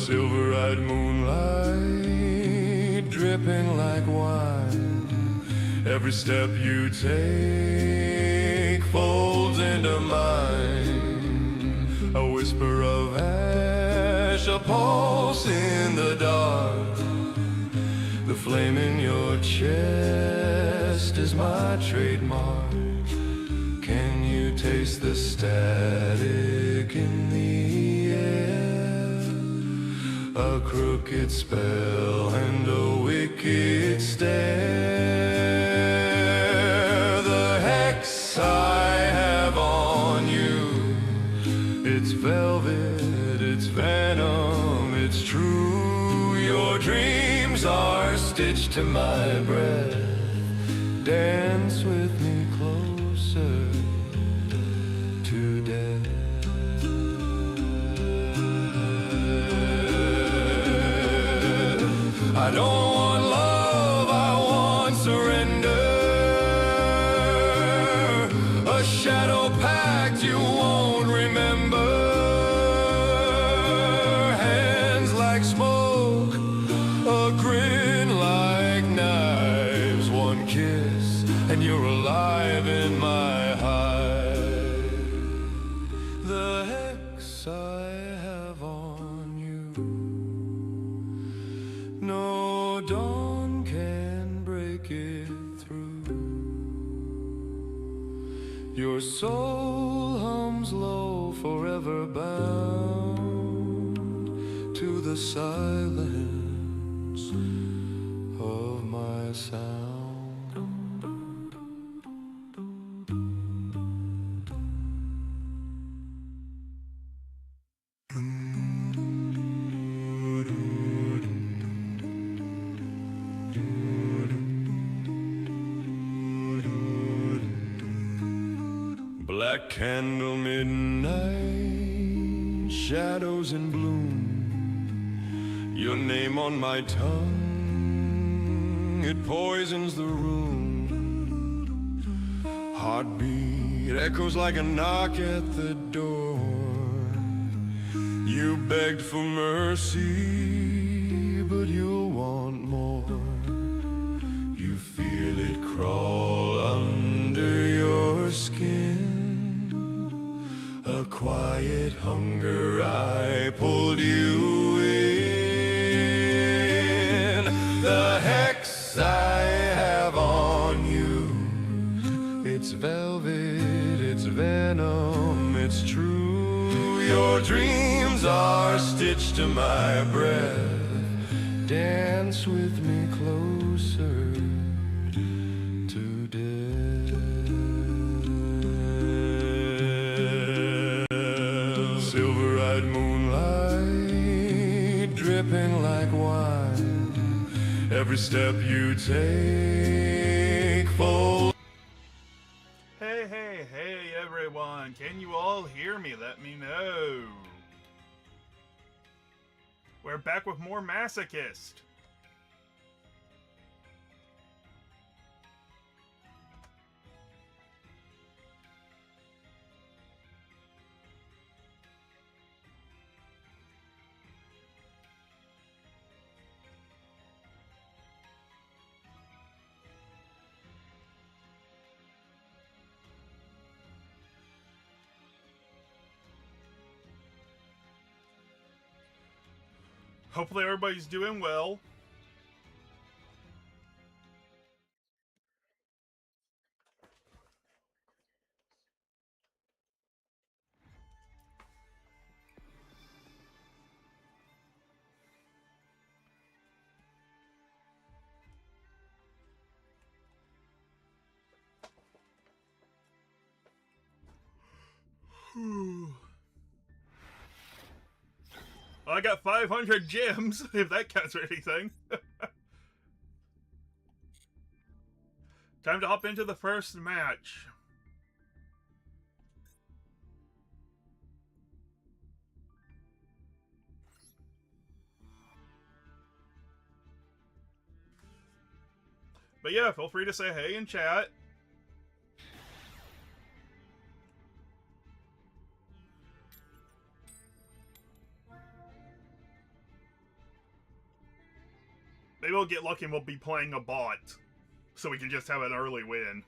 Silver-eyed moonlight dripping like wine. Every step you take folds into mine. A whisper of ash, a pulse in the dark. The flame in your chest is my trademark. Can you taste the static in the air? A crooked spell and a wicked stare. The hex I have on you, it's velvet, it's venom, it's true. Your dreams are stitched to my breath. Dance with me closer to death. I don't want love, I want surrender. A shadow pact you won't remember. Hands like smoke, a grin like knives. One kiss and you're alive in my hive. The hex I have on you, no dawn can break it through. Your soul hums low, forever bound to the silence of my sound. Black candle midnight, shadows in bloom. Your name on my tongue, it poisons the room. Heartbeat echoes like a knock at the door. You begged for mercy, but you'll want more. You feel it crawl under your skin. A quiet hunger, I pulled you in. The hex I have on you, it's velvet, it's venom, it's true. Your dreams are stitched to my breath. Dance with me closer to death. Silver-eyed moonlight dripping like wine. Every step you take falls. Hey everyone, can you all hear me? Let me know. We're back with more Masochist. Hopefully everybody's doing well. I got 500 gems, if that counts for anything. Time to hop into the first match. But yeah, feel free to say hey in chat. Maybe we'll get lucky and we'll be playing a bot, so we can just have an early win.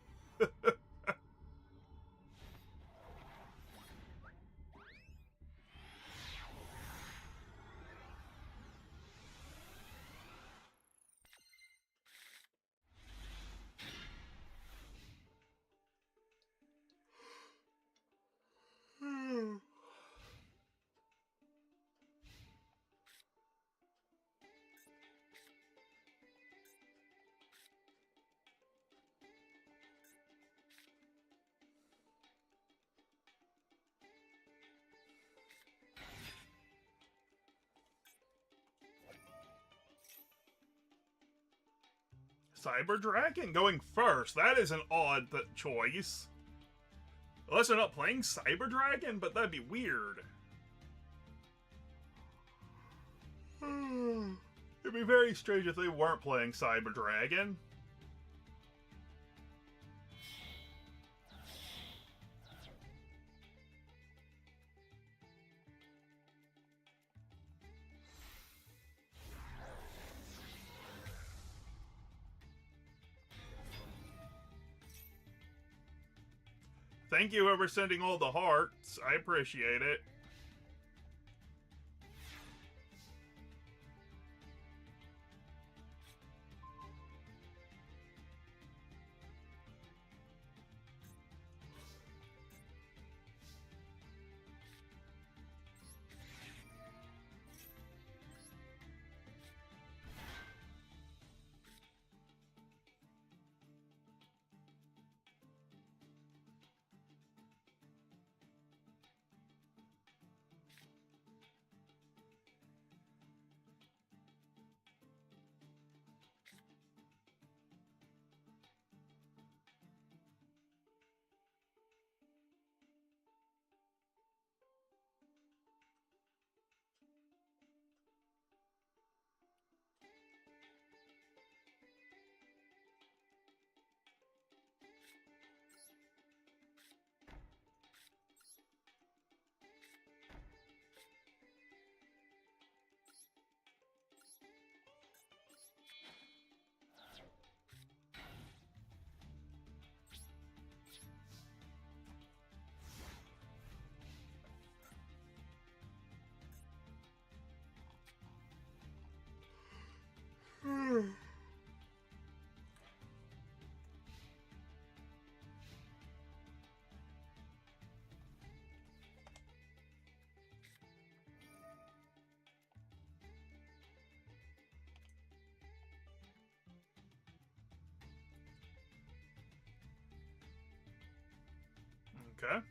Cyber Dragon going first. That is an odd choice. Unless they're not playing Cyber Dragon, but that'd be weird. It'd be very strange if they weren't playing Cyber Dragon. Thank you, whoever's sending all the hearts. I appreciate it. Okay.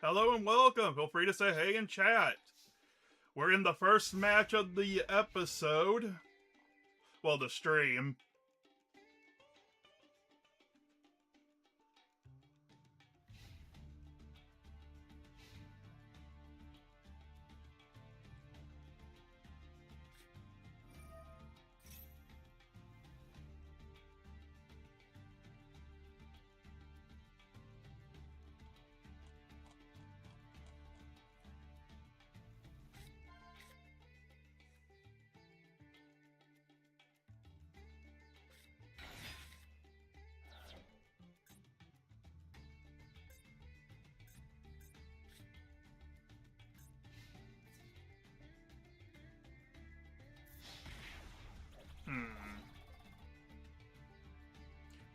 Hello and welcome. Feel free to say hey in chat. We're in the first match of the episode. Well, the stream.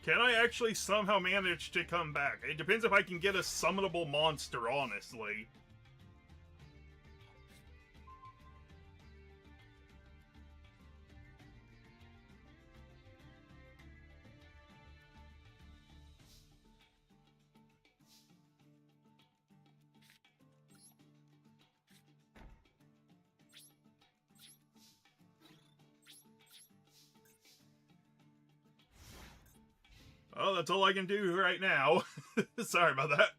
Can I actually somehow manage to come back? It depends if I can get a summonable monster, honestly. Oh, that's all I can do right now. Sorry about that.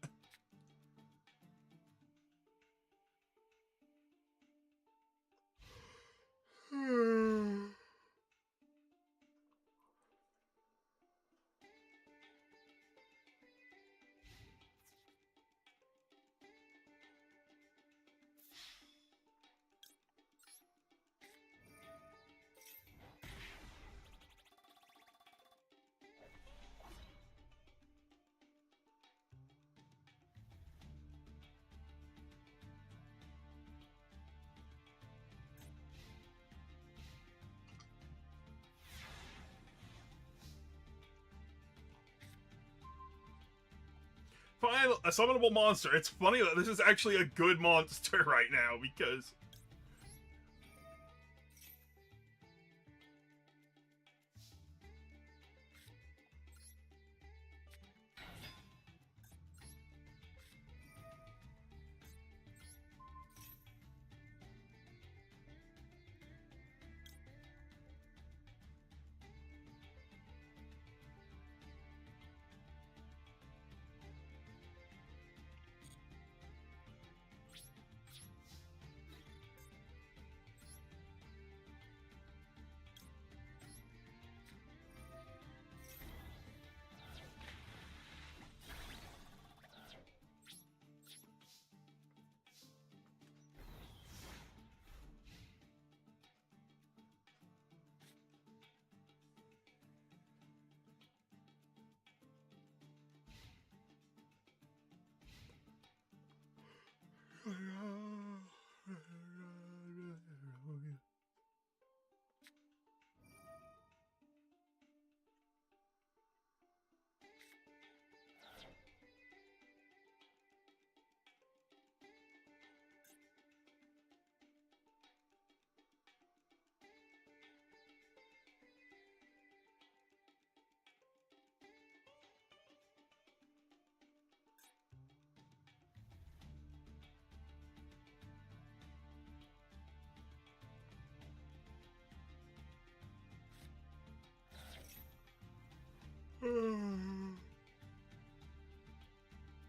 Fine, a summonable monster. It's funny that this is actually a good monster right now, because...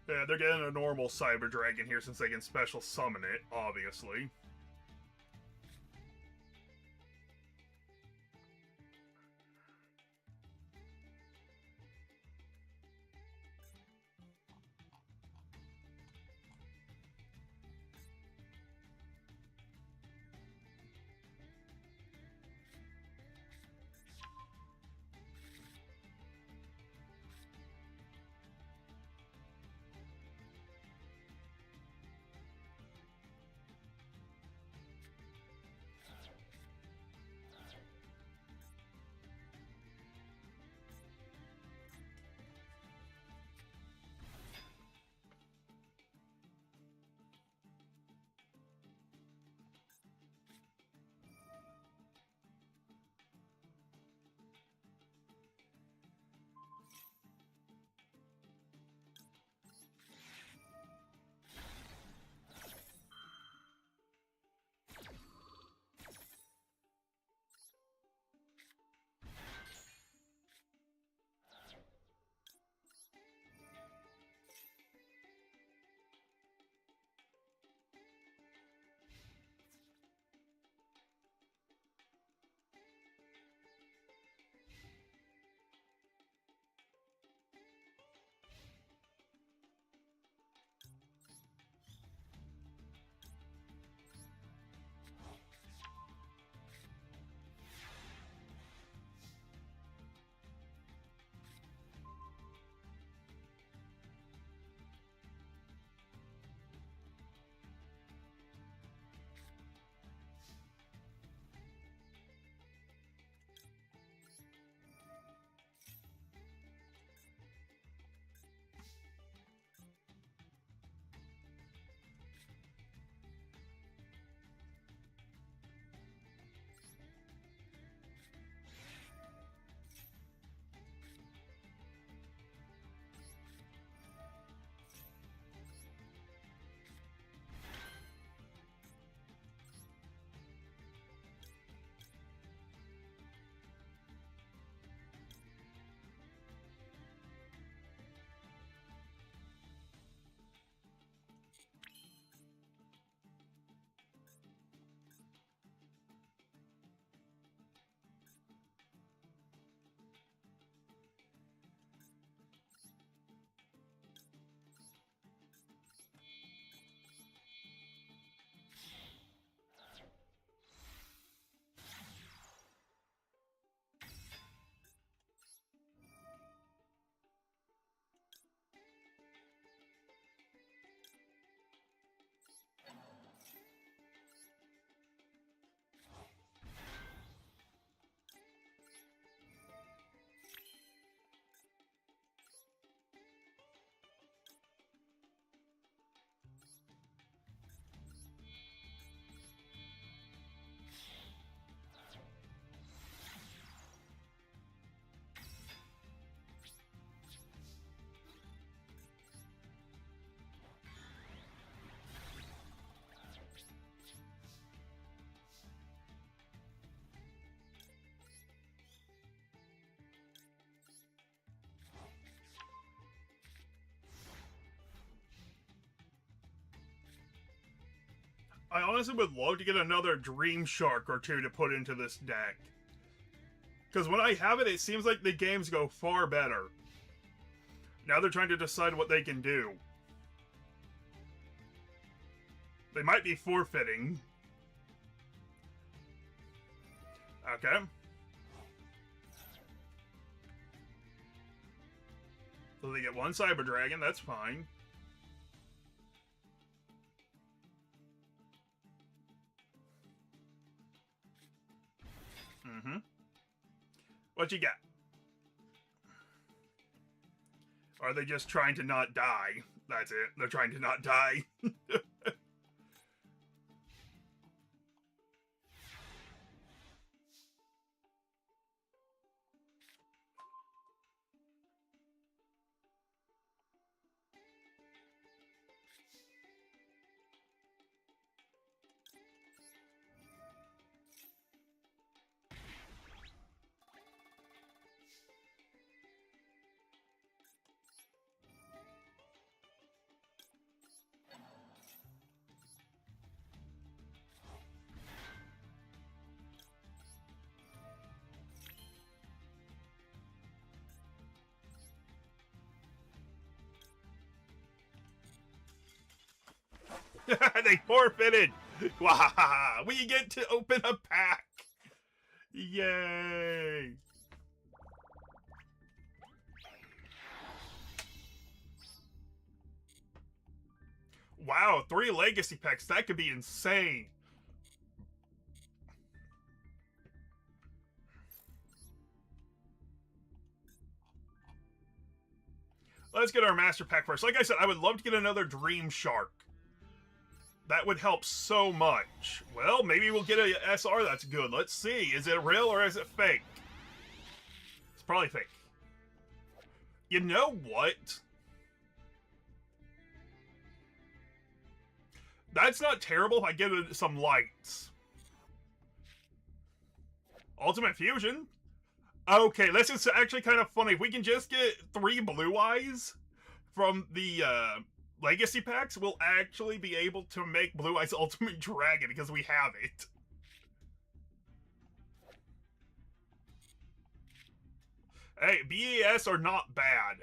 Yeah, they're getting a normal Cyber Dragon here since they can special summon it, obviously. I honestly would love to get another Dream Shark or two to put into this deck. Because when I have it, it seems like the games go far better. Now they're trying to decide what they can do. They might be forfeiting. Okay. So they get one Cyber Dragon, that's fine. Mm-hmm. What you got? Are they just trying to not die? That's it. They're trying to not die. They forfeited! Wow! We get to open a pack! Yay! Wow, 3 legacy packs. That could be insane. Let's get our master pack first. Like I said, I would love to get another Dream Shark. That would help so much. Well, maybe we'll get a SR that's good. Let's see. Is it real or is it fake? It's probably fake. You know what? That's not terrible if I give it some lights. Ultimate Fusion? Okay, this is actually kind of funny. If we can just get 3 Blue Eyes from the Legacy packs, we'll actually be able to make Blue Eyes Ultimate Dragon because we have it. Hey, BAS are not bad.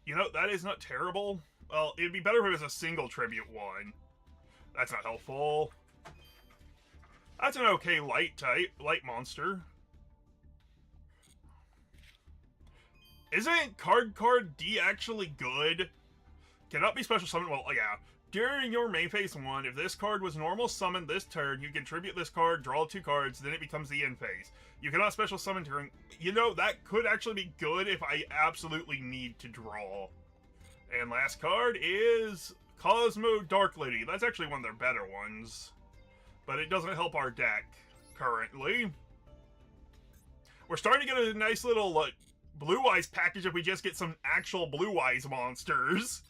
You know, that is not terrible. Well, it'd be better if it was a single tribute one. That's not helpful. That's an okay light type, light monster. Isn't card D actually good? Cannot be special summoned. Well, yeah. During your main phase 1, if this card was normal summoned this turn, you can tribute this card, draw 2 cards, then it becomes the end phase. You cannot special summon during... You know, that could actually be good if I absolutely need to draw. And last card is Cosmo Dark Lady. That's actually one of their better ones. But it doesn't help our deck currently. We're starting to get a nice little Blue Eyes package if we just get some actual Blue Eyes monsters.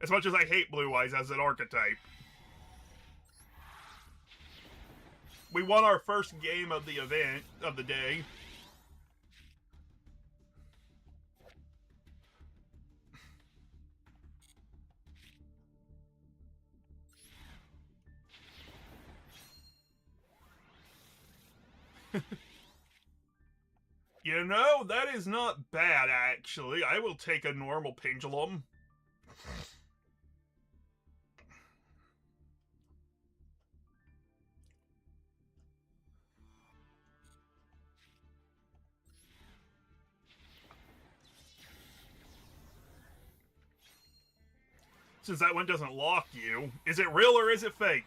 As much as I hate Blue Eyes as an archetype. We won our first game of the event, of the day. You know, that is not bad, actually. I will take a normal pendulum. Since that one doesn't lock you, is it real or is it fake?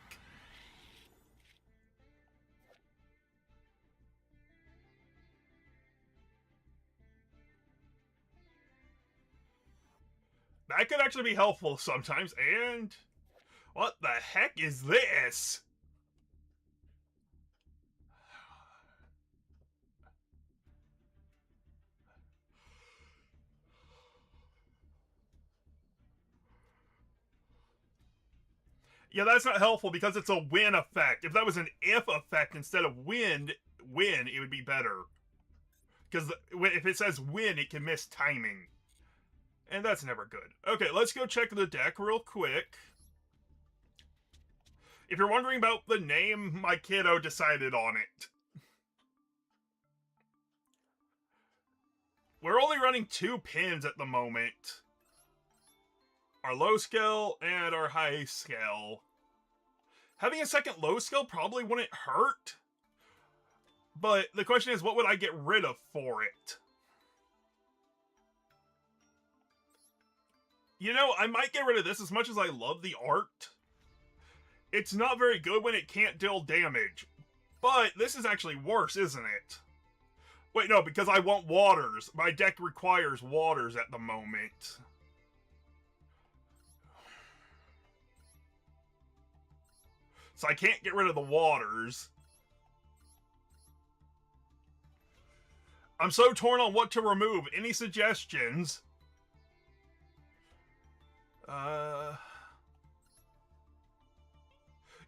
That could actually be helpful sometimes, and... What the heck is this? Yeah, that's not helpful because it's a win effect. If that was an if effect instead of wind, win, it would be better. Because if it says win, it can miss timing. And that's never good. Okay, let's go check the deck real quick. If you're wondering about the name, my kiddo decided on it. We're only running 2 pins at the moment. Our low scale and our high scale. Having a second low scale probably wouldn't hurt. But the question is, what would I get rid of for it? You know, I might get rid of this as much as I love the art. It's not very good when it can't deal damage. But this is actually worse, isn't it? Wait, no, because I want waters. My deck requires waters at the moment. So I can't get rid of the waters. I'm so torn on what to remove. Any suggestions?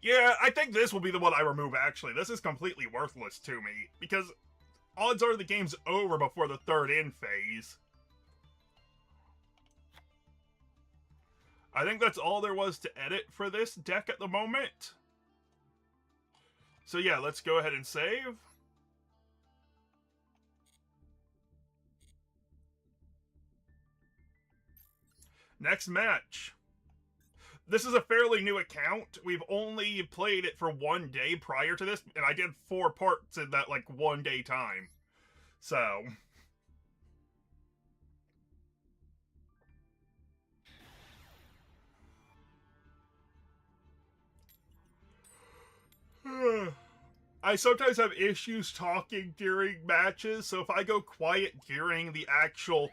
Yeah, I think this will be the one I remove, actually. This is completely worthless to me, because odds are the game's over before the 3rd end phase. I think that's all there was to edit for this deck at the moment. So yeah, let's go ahead and save. Next match. This is a fairly new account. We've only played it for 1 day prior to this, and I did 4 parts in that, like, 1 day time. So... I sometimes have issues talking during matches, so if I go quiet during the actual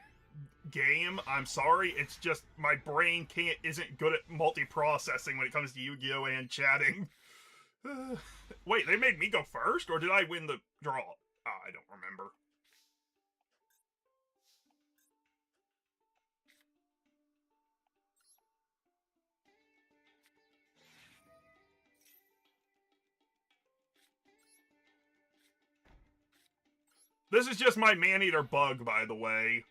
game, I'm sorry. It's just my brain isn't good at multiprocessing when it comes to Yu-Gi-Oh! And chatting. Wait, they made me go first, or did I win the draw? I don't remember. This is just my man-eater bug, by the way.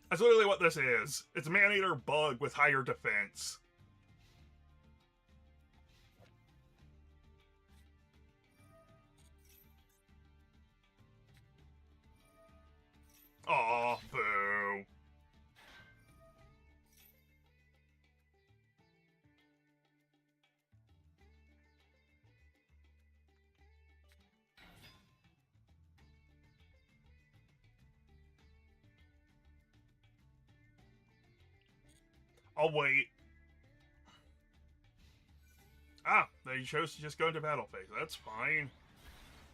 That's literally what this is. It's a man-eater bug with higher defense. Aw, boo. I'll wait. Ah, they chose to just go into battle phase. That's fine.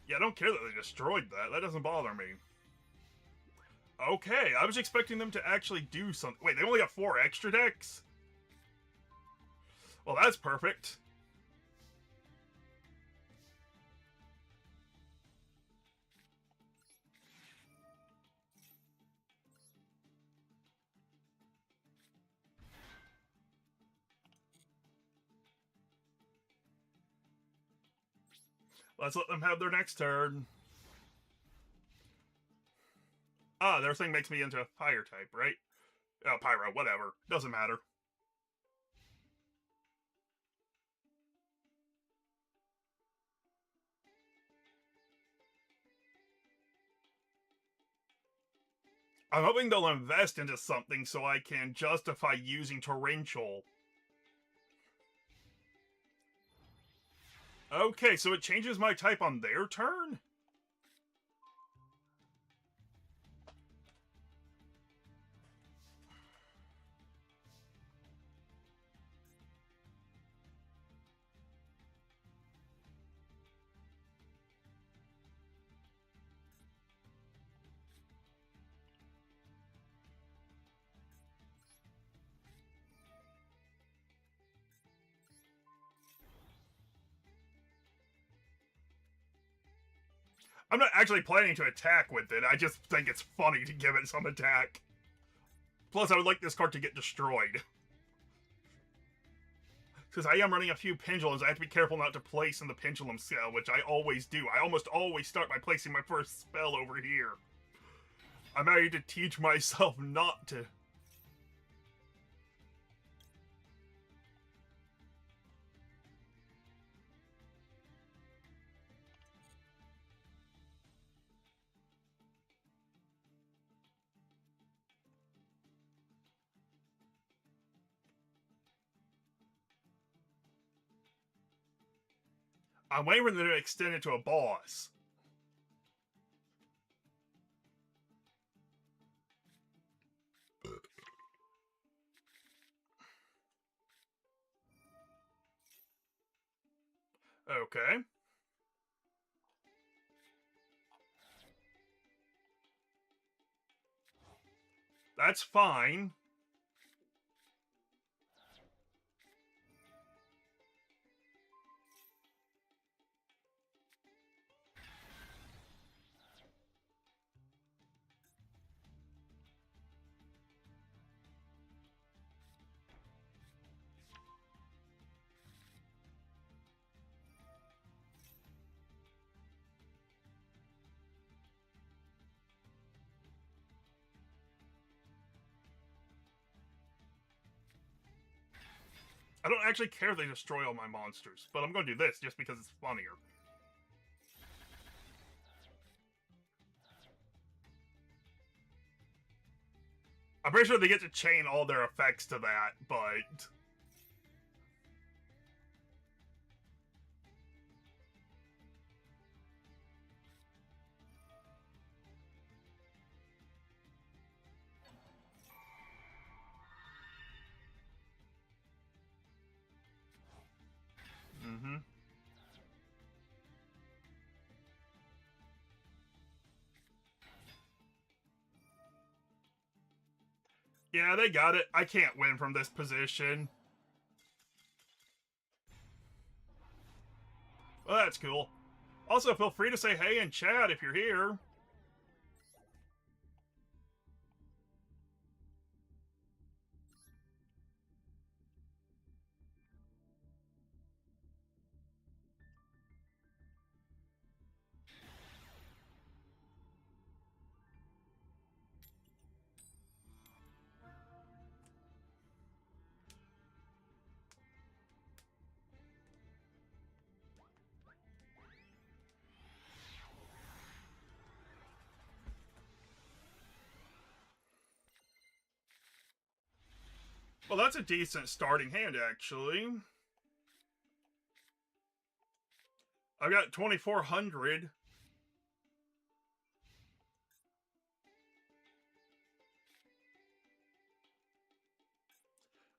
Yeah, I don't care that they destroyed that. That doesn't bother me. Okay, I was expecting them to actually do something. Wait, they only got 4 extra decks? Well, that's perfect. Let's let them have their next turn. Ah, their thing makes me into a fire type, right? Oh, pyro, whatever. Doesn't matter. I'm hoping they'll invest into something so I can justify using Torrential. Okay, so it changes my type on their turn? I'm not actually planning to attack with it, I just think it's funny to give it some attack. Plus, I would like this card to get destroyed. Because I am running a few pendulums, I have to be careful not to place in the pendulum cell, which I always do. I almost always start by placing my first spell over here. I'm having to teach myself not to. I'm waiting for them to extend it to a boss. Okay. That's fine. I don't actually care if they destroy all my monsters, but I'm going to do this just because it's funnier. I'm pretty sure they get to chain all their effects to that, but... Mm-hmm. Yeah, they got it. I can't win from this position. Well, that's cool. Also, feel free to say hey in chat if you're here. Well, that's a decent starting hand, actually. I've got 2,400.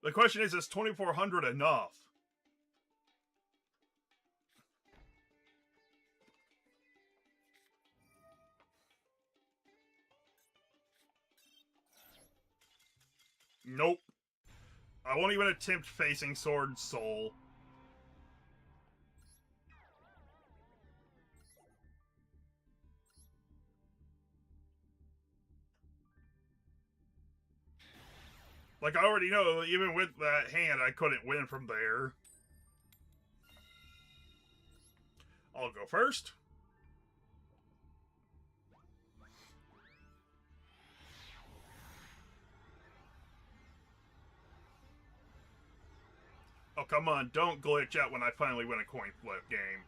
The question is 2,400 enough? Nope. I won't even attempt facing Sword Soul. Like, I already know, even with that hand, I couldn't win from there. I'll go first. Oh, come on, don't glitch out when I finally win a coin flip game.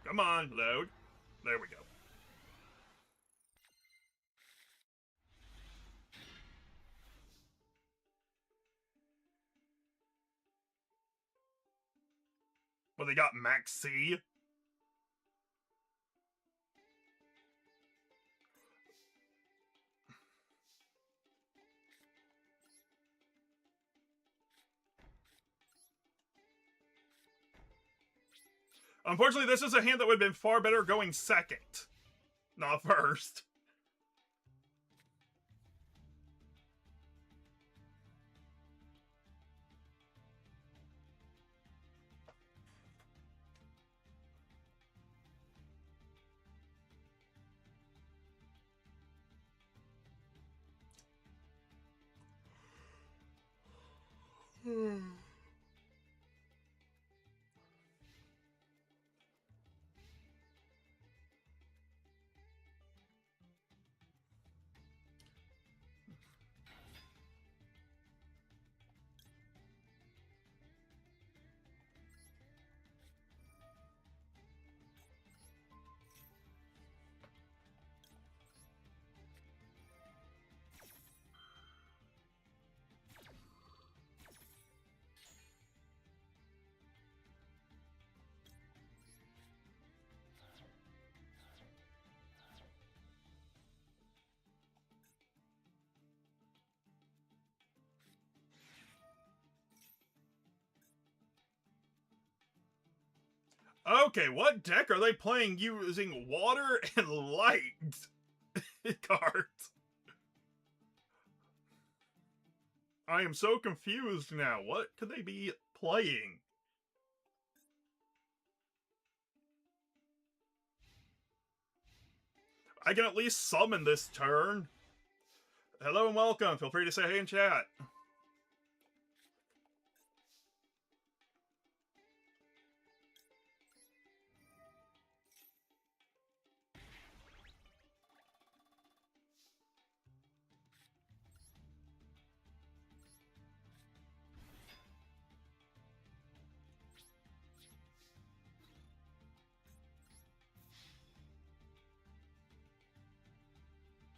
Come on, load. There we go. But they got Max C. Unfortunately, this is a hand that would have been far better going second, not first. Okay, what deck are they playing using water and light cards? I am so confused now. What could they be playing? I can at least summon this turn. Hello and welcome. Feel free to say hey in chat.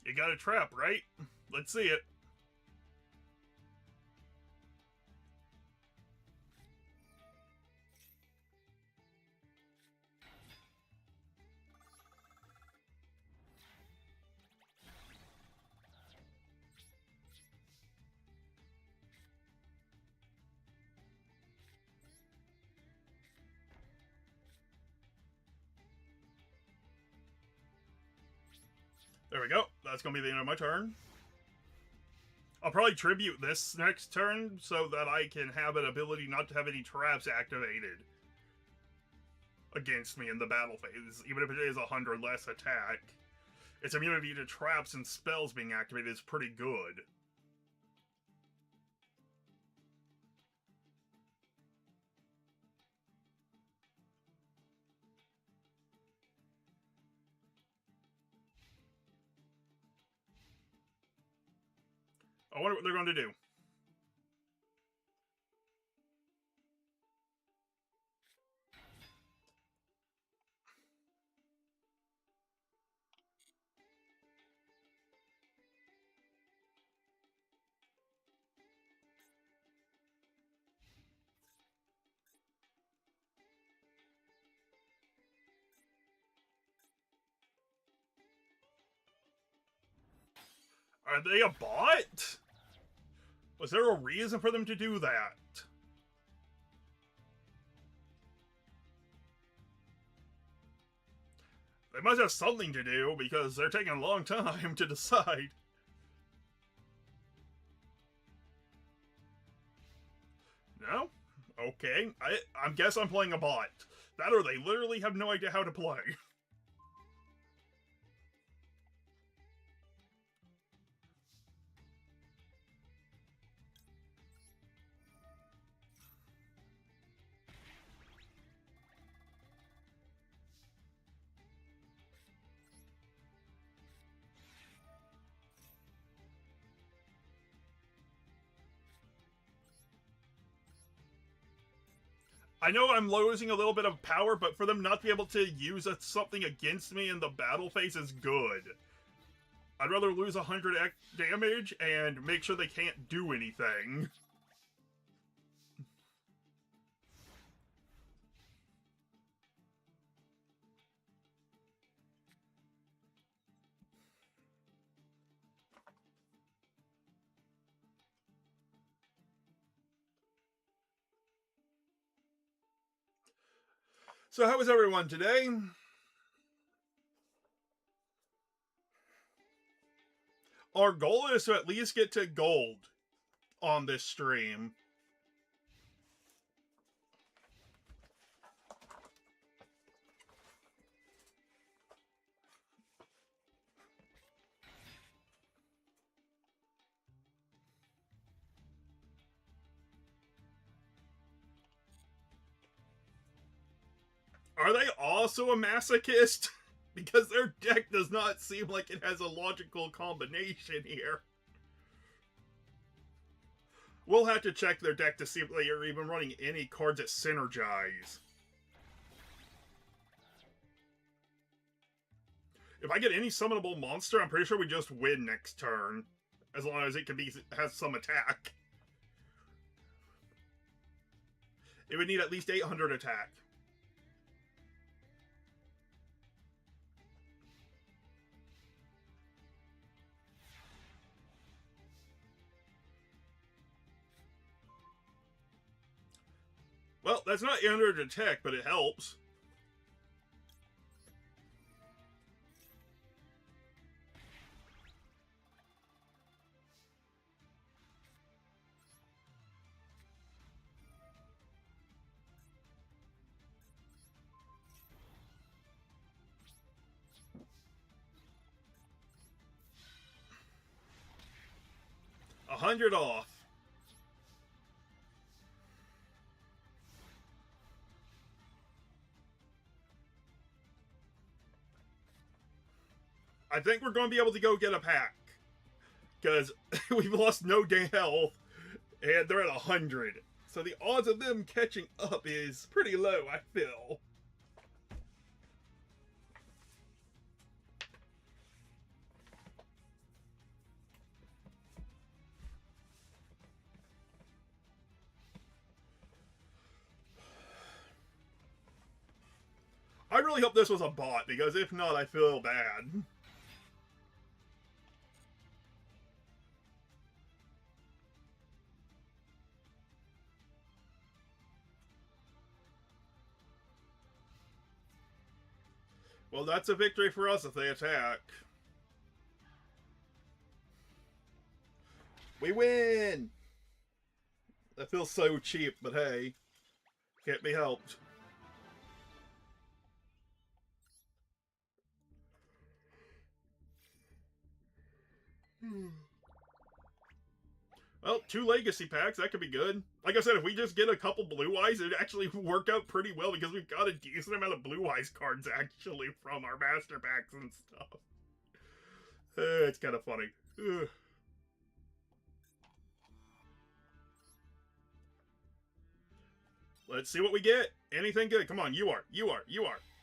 You got a trap, right? Let's see it. There we go. That's going to be the end of my turn. I'll probably tribute this next turn so that I can have an ability not to have any traps activated against me in the battle phase, even if it is 100 less attack. Its immunity to traps and spells being activated is pretty good. I wonder what they're going to do. Are they a bot? Was there a reason for them to do that? They must have something to do, because they're taking a long time to decide. No? Okay. I guess I'm playing a bot. That or they literally have no idea how to play. I know I'm losing a little bit of power, but for them not to be able to use something against me in the battle phase is good. I'd rather lose 100 damage and make sure they can't do anything. So how is everyone today? Our goal is to at least get to gold on this stream. Are they also a masochist? Because their deck does not seem like it has a logical combination here. We'll have to check their deck to see if they are even running any cards that synergize. If I get any summonable monster, I'm pretty sure we just win next turn. As long as it has some attack. It would need at least 800 attack. Well, that's not 800 attack, but it helps. 100 off. I think we're going to be able to go get a pack. Because we've lost no damn health. And they're at 100. So the odds of them catching up is pretty low, I feel. I really hope this was a bot, because if not, I feel bad. Well, that's a victory for us if they attack. We win! That feels so cheap, but hey, can't be helped. Well, 2 legacy packs, that could be good. Like I said, if we just get a couple blue eyes, it'd actually work out pretty well because we've got a decent amount of blue eyes cards actually from our master packs and stuff. It's kind of funny. Ugh. Let's see what we get. Anything good? Come on, you are.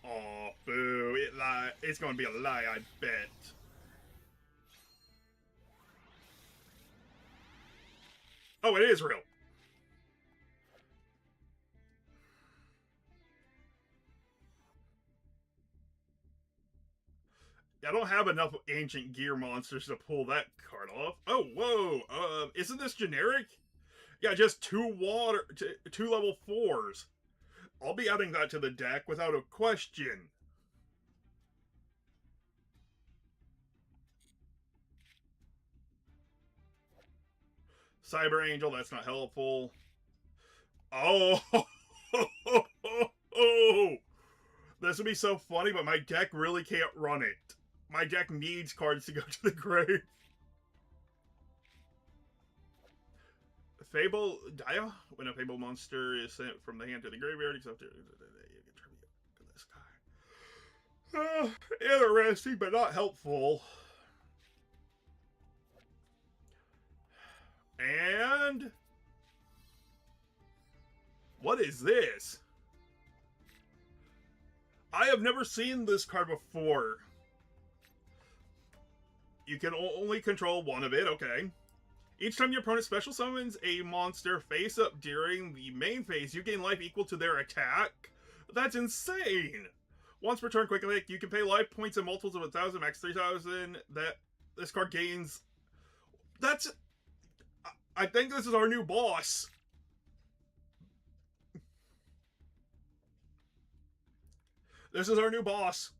Oh, boo. It's going to be a lie, I bet. Oh, it is real. I don't have enough ancient gear monsters to pull that card off. Oh, whoa. Isn't this generic? Yeah, just 2 level 4s. I'll be adding that to the deck without a question. Cyber Angel, that's not helpful. Oh, this would be so funny, but my deck really can't run it. My deck needs cards to go to the grave. Fable Dia? When a Fable monster is sent from the hand to the graveyard, except you contribute to this guy. Interesting, but not helpful. And what is this? I have never seen this card before. You can only control one of it, okay. Each time your opponent special summons a monster face up during the main phase, you gain life equal to their attack. That's insane! Once per turn, quick click, you can pay life points in multiples of 1,000, max 3,000. That this card gains. That's. I think this is our new boss. This is our new boss.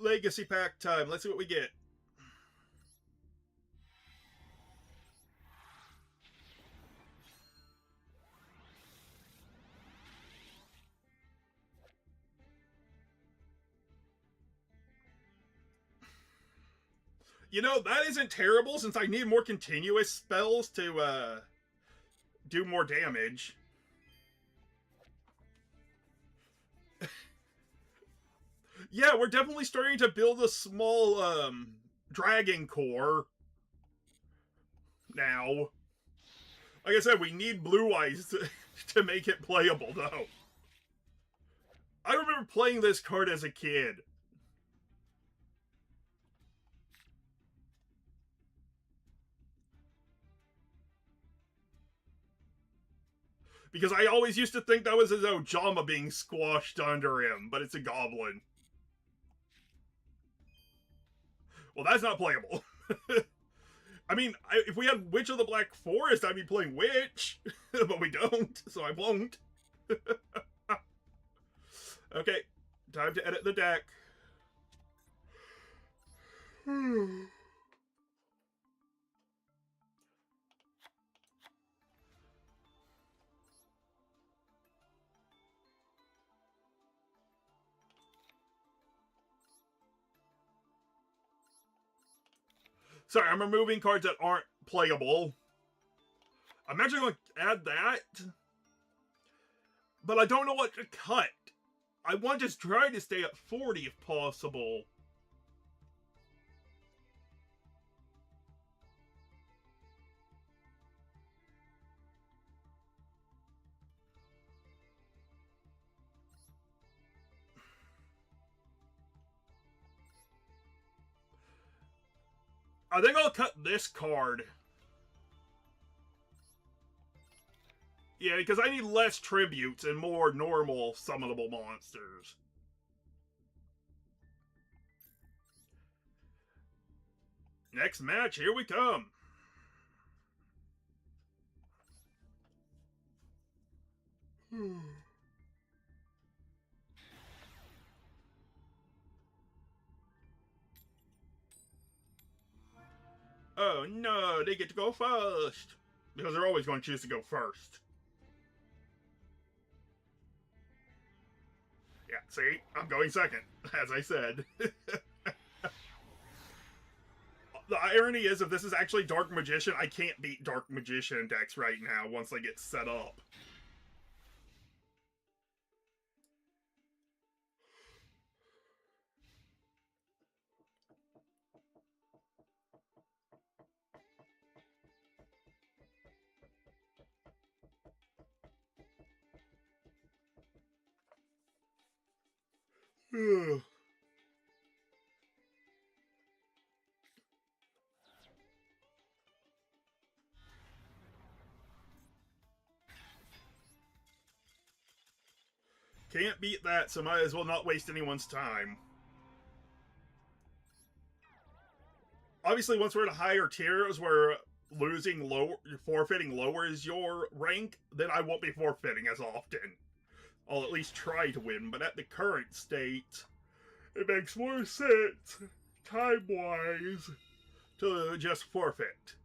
Legacy pack time. Let's see what we get. You know, that isn't terrible since I need more continuous spells to do more damage. Yeah, we're definitely starting to build a small dragon core now. Like I said, we need blue eyes to make it playable, though. I remember playing this card as a kid. Because I always used to think that was his Ojama being squashed under him, but it's a goblin. Well, that's not playable. I mean, if we had Witch of the Black Forest, I'd be playing Witch. But we don't, so I won't. Okay, time to edit the deck. Sorry, I'm removing cards that aren't playable. I'm actually going to add that. But I don't know what to cut. I want to try to stay at 40 if possible. I think I'll cut this card. Yeah, because I need less tributes and more normal summonable monsters. Next match, here we come. Oh no, they get to go first. Because they're always going to choose to go first. Yeah, see? I'm going second, as I said. The irony is, if this is actually Dark Magician, I can't beat Dark Magician decks right now once I get set up. Can't beat that, so might as well not waste anyone's time. Obviously, once we're at a higher tiers where forfeiting lowers your rank, then I won't be forfeiting as often. I'll at least try to win, but at the current state, it makes more sense, time-wise, to just forfeit.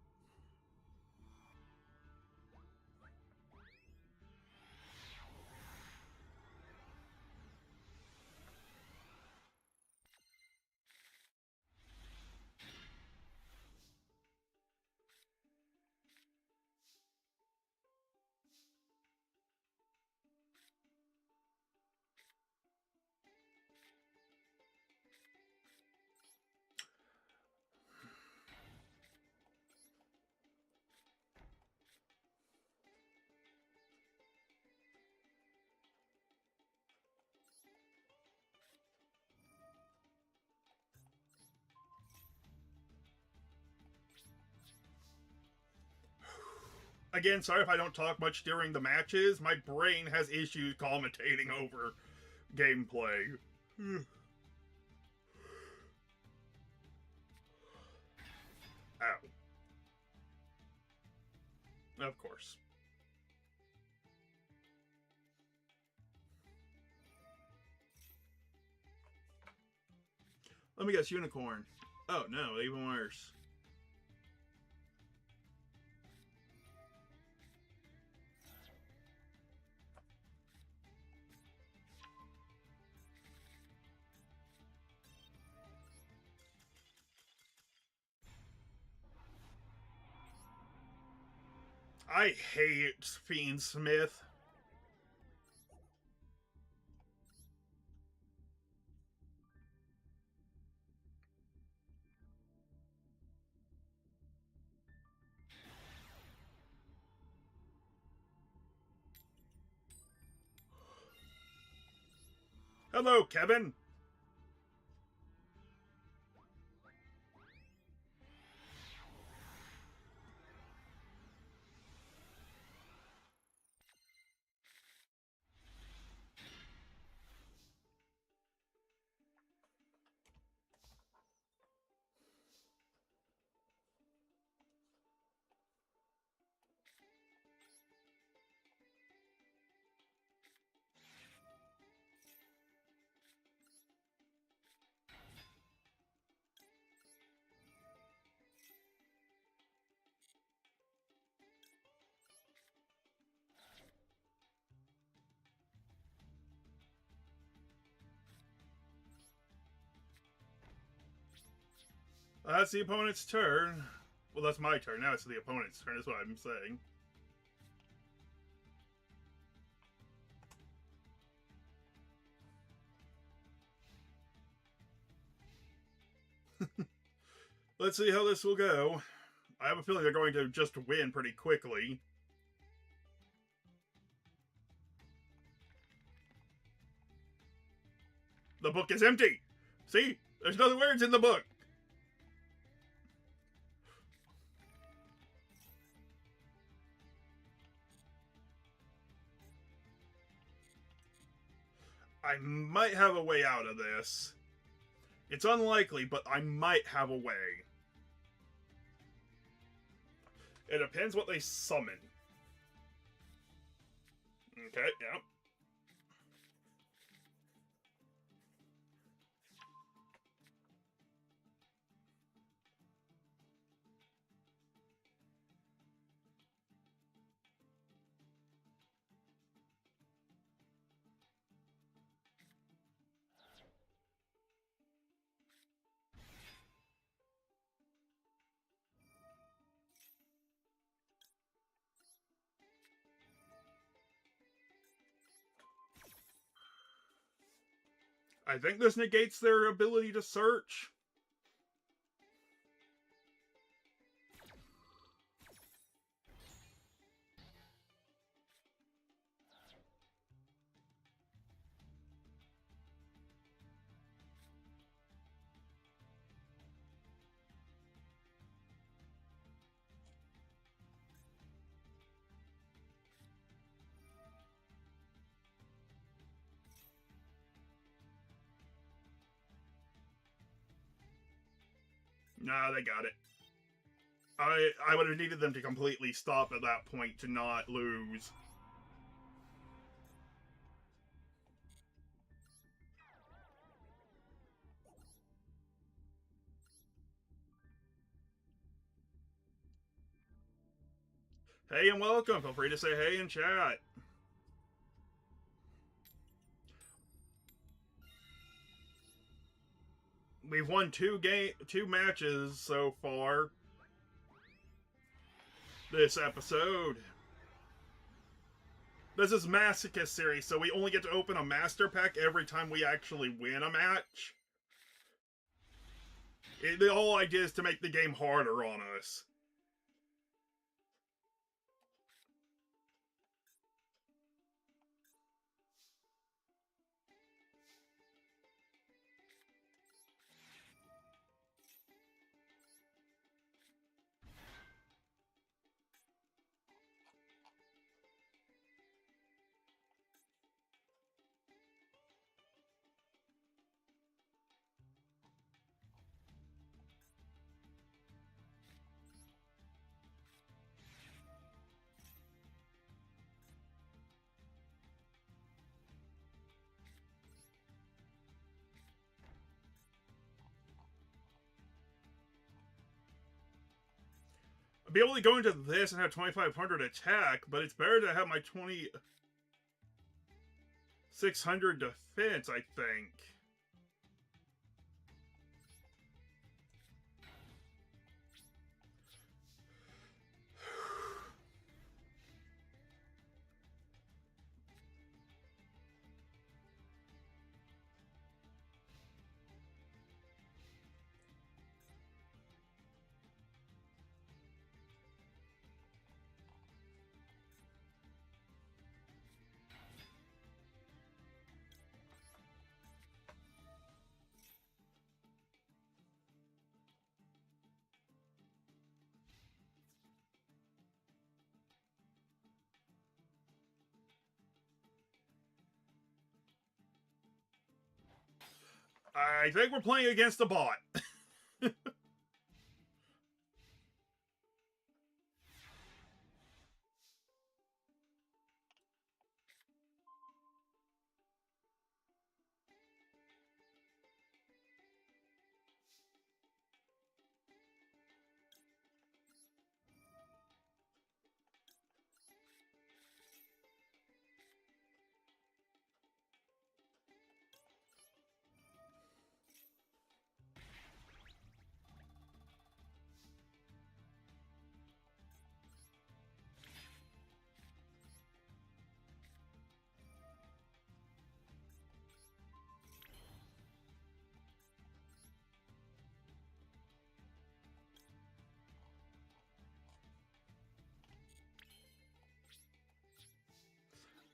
Again, sorry if I don't talk much during the matches. My brain has issues commentating over gameplay. Ow. Of course. Let me guess, unicorn. Oh no, even worse. I hate Fiend Smith. Hello, Kevin. That's the opponent's turn. Well, that's my turn. Now it's the opponent's turn, is what I'm saying. Let's see how this will go. I have a feeling they're going to just win pretty quickly. The book is empty! See? There's no words in the book! I might have a way out of this. It's unlikely, but I might have a way. It depends what they summon. Okay, yeah. I think this negates their ability to search. Nah, they got it. I would have needed them to completely stop at that point to not lose. Hey and welcome. Feel free to say hey in chat. We've won two matches so far this episode. This is Masochist series, so we only get to open a master pack every time we actually win a match. The whole idea is to make the game harder on us. I'd be able to go into this and have 2,500 attack, but it's better to have my 2,600 defense, I think. I think we're playing against a bot.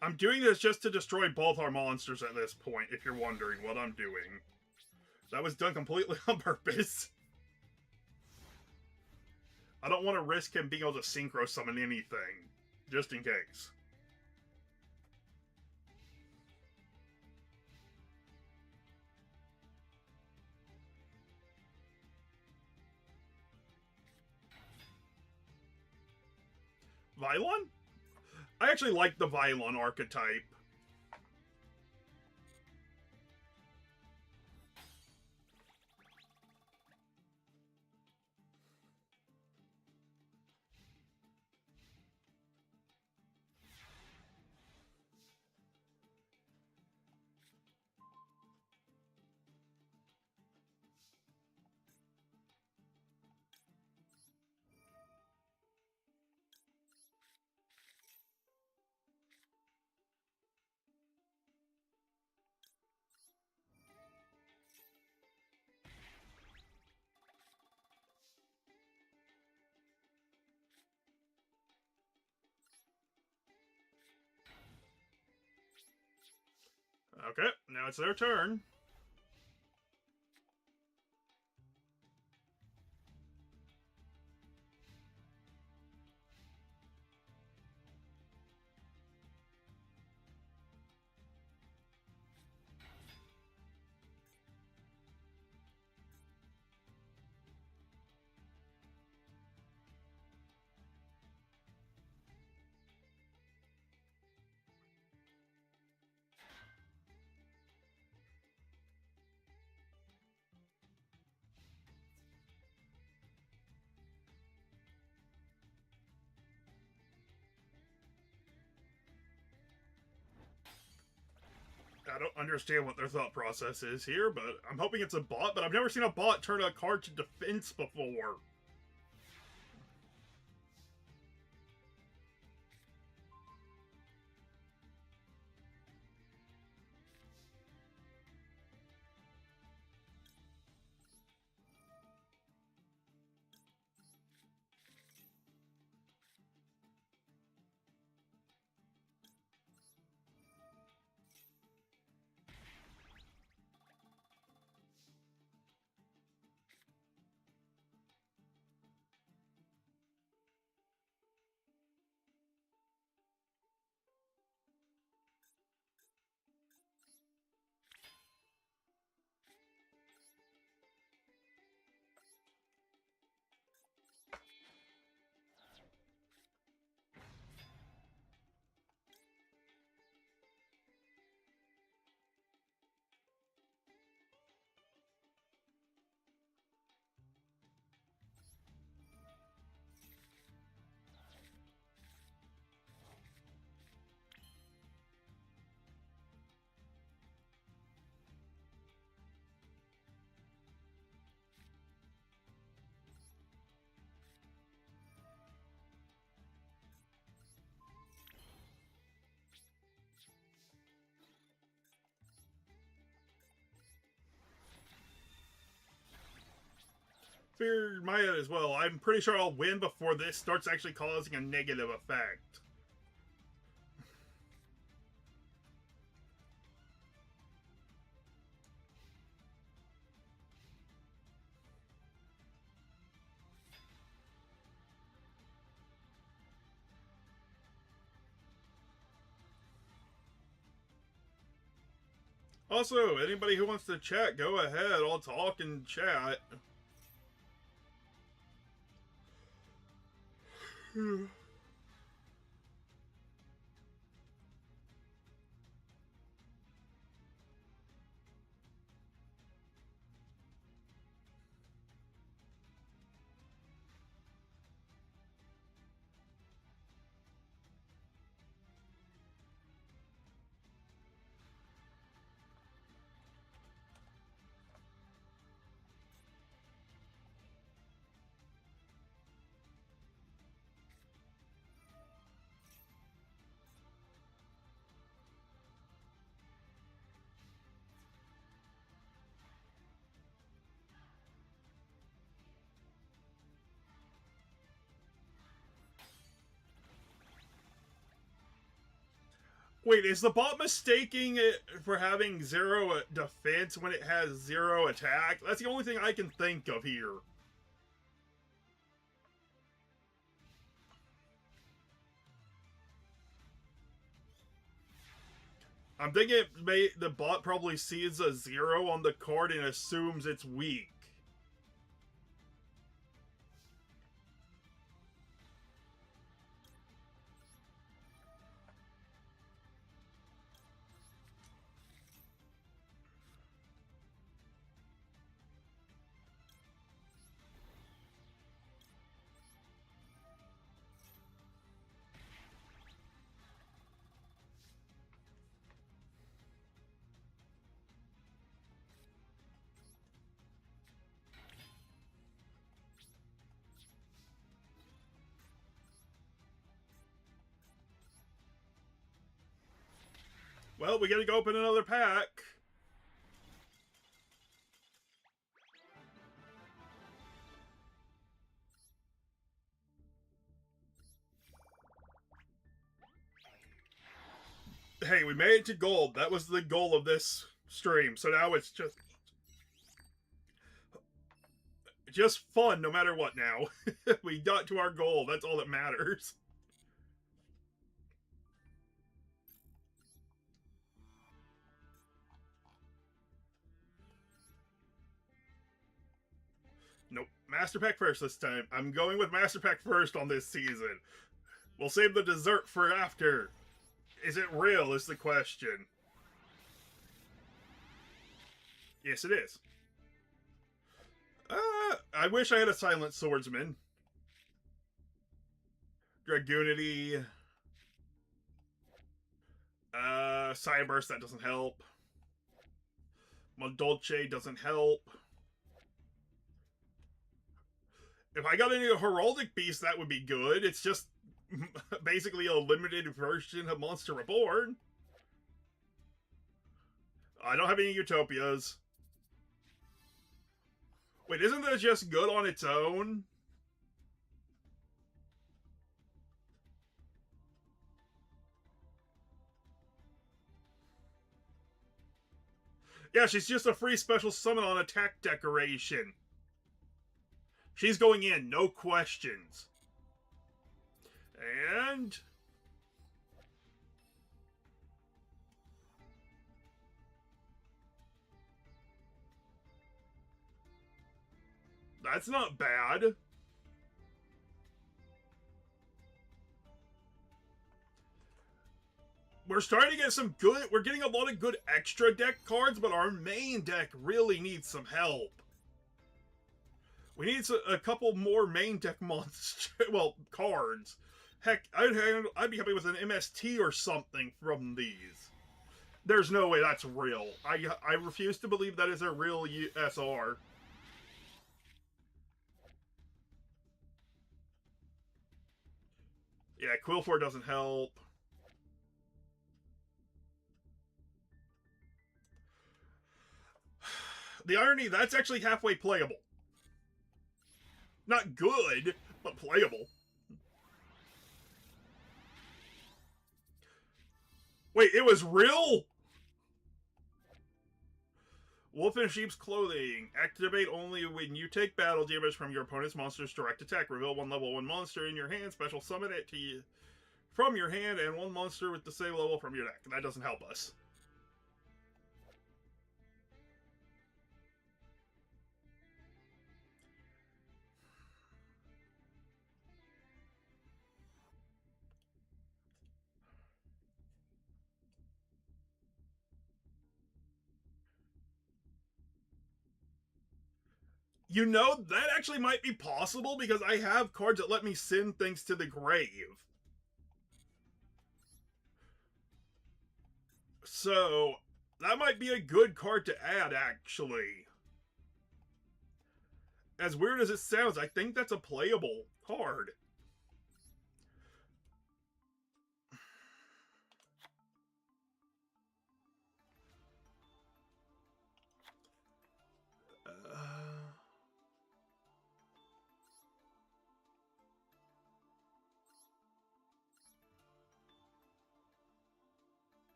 I'm doing this just to destroy both our monsters at this point, if you're wondering what I'm doing. That was done completely on purpose. I don't want to risk him being able to synchro summon anything, just in case. Vylon? I actually like the Vylon archetype. Okay, now it's their turn. I don't understand what their thought process is here, but I'm hoping it's a bot, but I've never seen a bot turn a card to defense before. Fear my head as well. I'm pretty sure I'll win before this starts actually causing a negative effect. Also, anybody who wants to chat, go ahead. I'll talk and chat. Wait, is the bot mistaking it for having 0 defense when it has 0 attack? That's the only thing I can think of here. I'm thinking the bot probably sees a 0 on the card and assumes it's weak. Well, we gotta go open another pack. Hey, we made it to gold. That was the goal of this stream. So now it's just fun no matter what now. We got to our goal. That's all that matters. Nope. Master Pack first this time. I'm going with Master Pack first on this season. We'll save the dessert for after. Is it real is the question. Yes, it is. I wish I had a Silent Swordsman. Dragoonity. Cyburst, that doesn't help. Mondolce doesn't help. If I got any Heraldic Beast, that would be good. It's just basically a limited version of Monster Reborn. I don't have any Utopias. Wait, isn't that just good on its own? Yeah, she's just a free special summon on attack decoration. She's going in, no questions. And... that's not bad. We're starting to get some good... we're getting a lot of good extra deck cards, but our main deck really needs some help. We need a couple more main deck monsters... well, cards. Heck, I'd be happy with an MST or something from these. There's no way that's real. I refuse to believe that is a real SR. Yeah, Quillfor doesn't help. The irony, that's actually halfway playable. Not good, but playable. Wait, it was real? Wolf in Sheep's Clothing. Activate only when you take battle damage from your opponent's monster's direct attack. Reveal one level 1 monster in your hand. Special summon it to you from your hand and one monster with the same level from your deck. That doesn't help us. You know, that actually might be possible because I have cards that let me send things to the grave. So, that might be a good card to add, actually. As weird as it sounds, I think that's a playable card.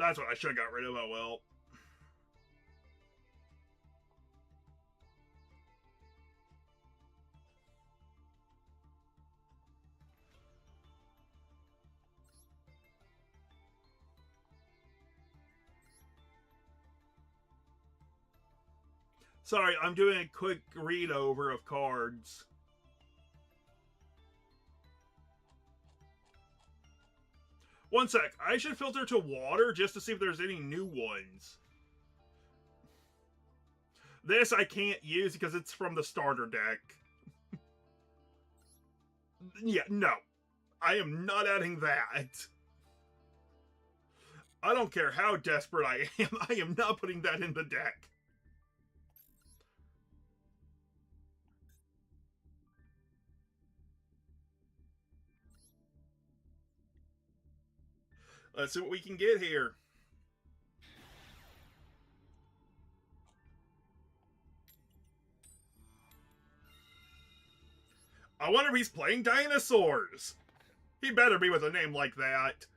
That's what I should have got rid of, oh well. Sorry, I'm doing a quick read over of cards. One sec, I should filter to water just to see if there's any new ones. This I can't use because it's from the starter deck. Yeah, no. I am not adding that. I don't care how desperate I am not putting that in the deck. Let's see what we can get here. I wonder if he's playing dinosaurs. He better be with a name like that.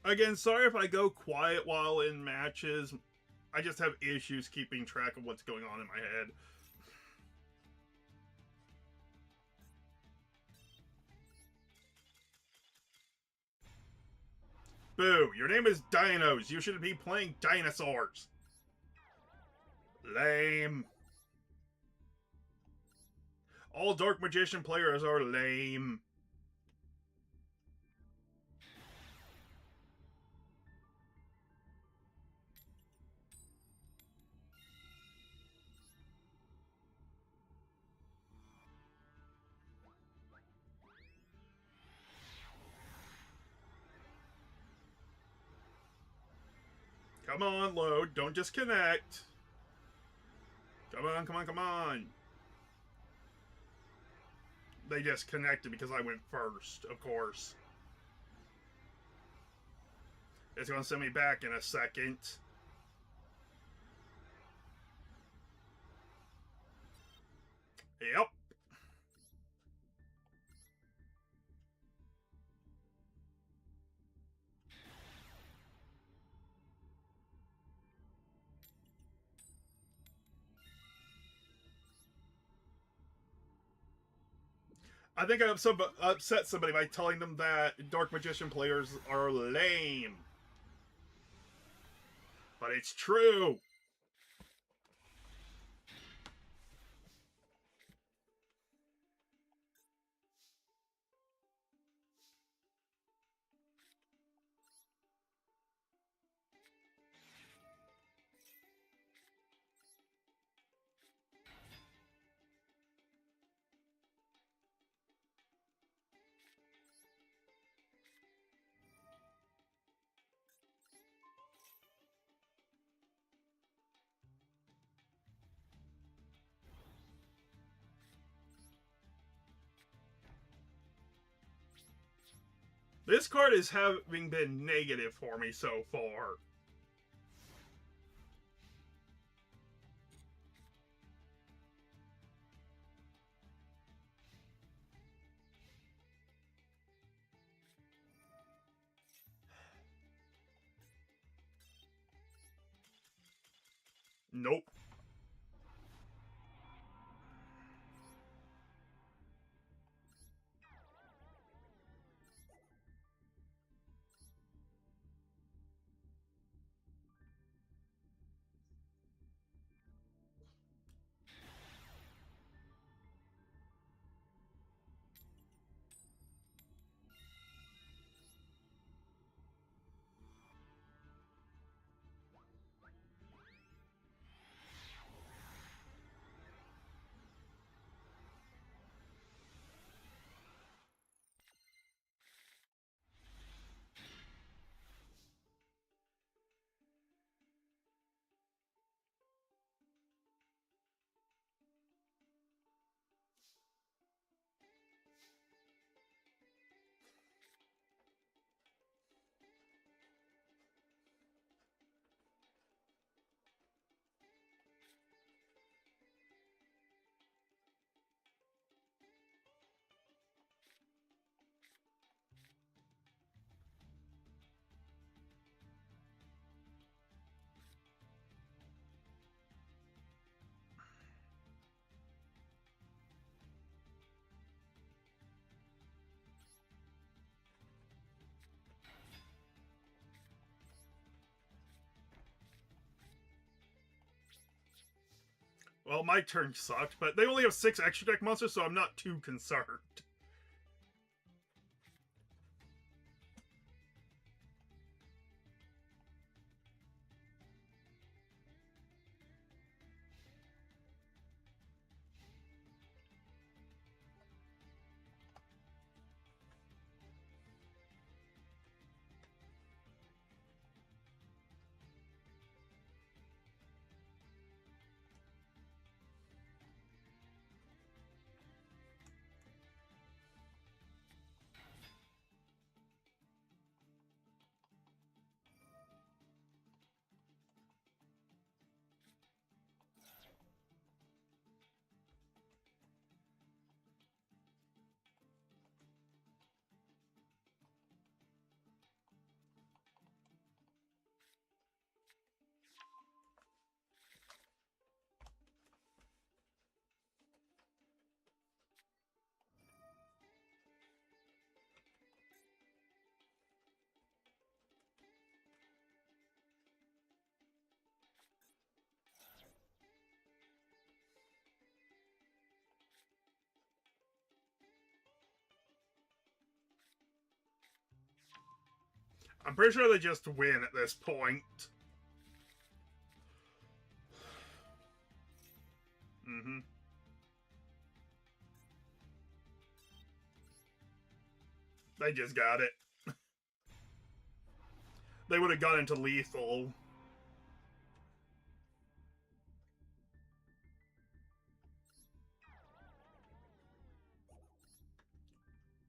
Again, sorry if I go quiet while in matches. I just have issues keeping track of what's going on in my head. Boo, your name is Dinos. You should be playing dinosaurs. Lame. All Dark Magician players are lame. Come on, load. Don't disconnect. Come on, come on, come on. They disconnected because I went first, of course. It's going to send me back in a second. Yep. I think I upset somebody by telling them that Dark Magician players are lame. But it's true. This card is having been negative for me so far. Nope. Well, my turn sucked, but they only have 6 extra deck monsters, so I'm not too concerned. I'm pretty sure they just win at this point. Mm-hmm. They just got it. They would have gone into lethal.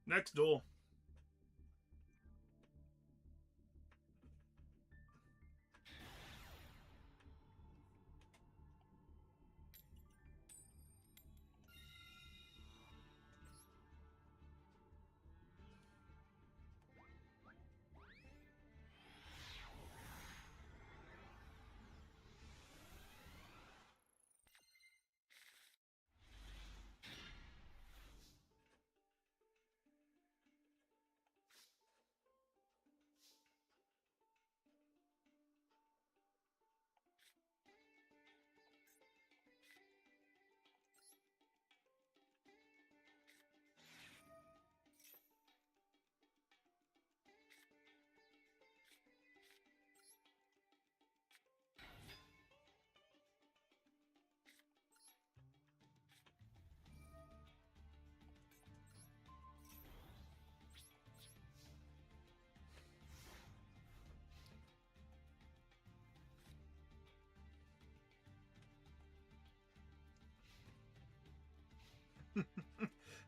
Next duel.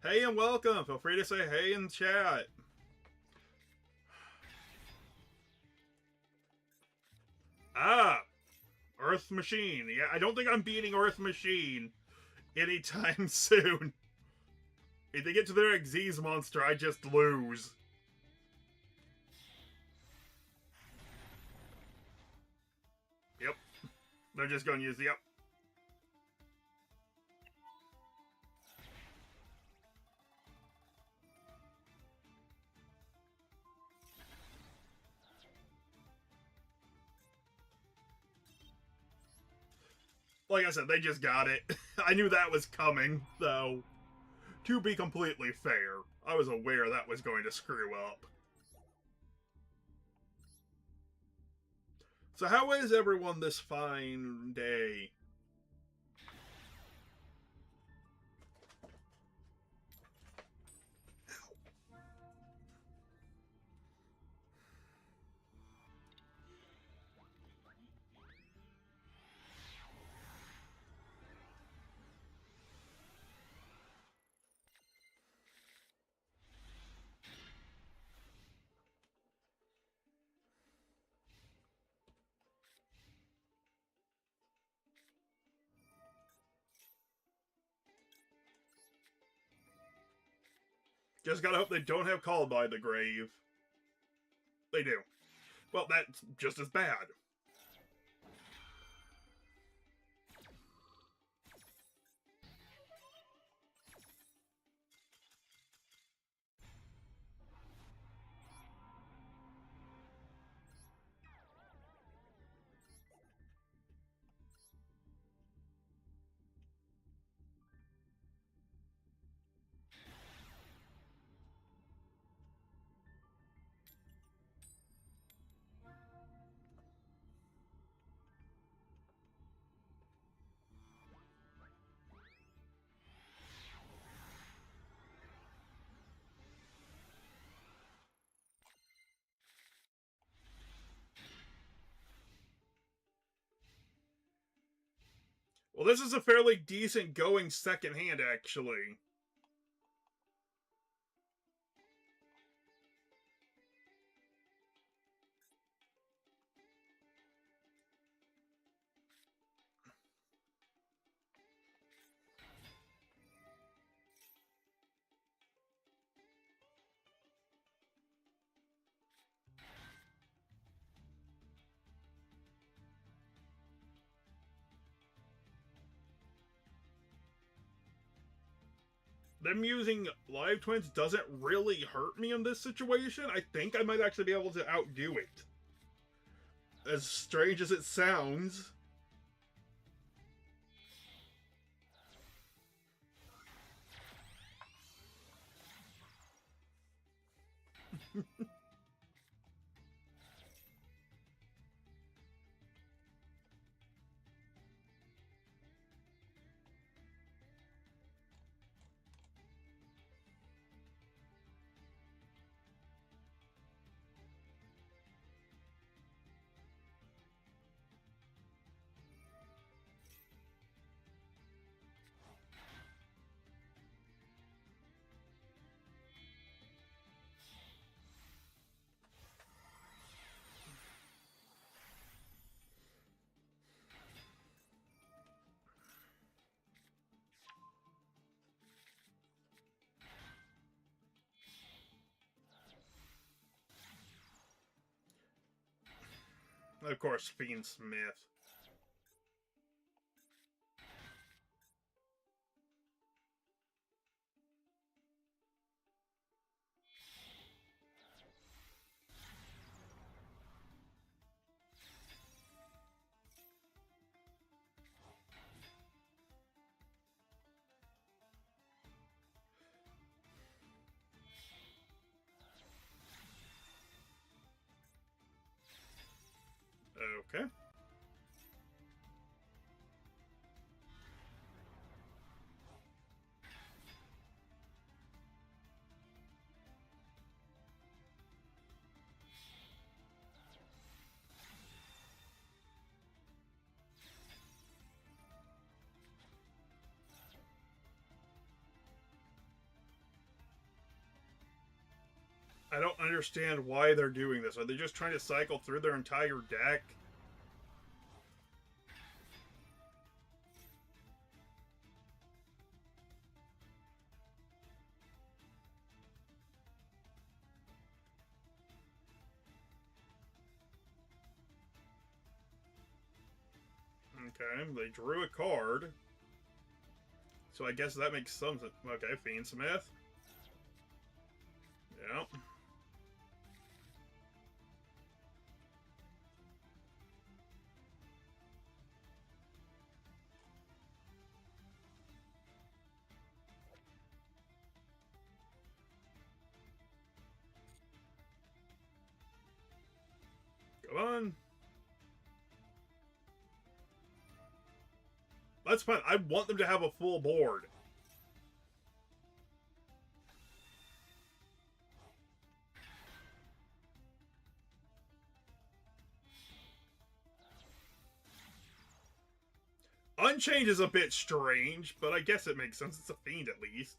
Hey and welcome. Feel free to say hey in chat. Ah, Earth Machine. Yeah, I don't think I'm beating Earth Machine anytime soon. If they get to their Xyz monster, I just lose. Yep. They're just going to use the... Yep. Like I said, they just got it. I knew that was coming, though. To be completely fair, I was aware that was going to screw up. So how is everyone this fine day? Just gotta hope they don't have Called by the Grave. They do. Well, that's just as bad. this is a fairly decent going second hand, actually. Them using live twins doesn't really hurt me in this situation. I think I might actually be able to outdo it. As strange as it sounds. Of course, Fiend Smith. Okay. I don't understand why they're doing this. Are they just trying to cycle through their entire deck? Okay, they drew a card. So I guess that makes some sense. Okay, Fiend Smith. Yep. Come on. That's fine. I want them to have a full board. Unchained is a bit strange, but I guess it makes sense. It's a fiend at least.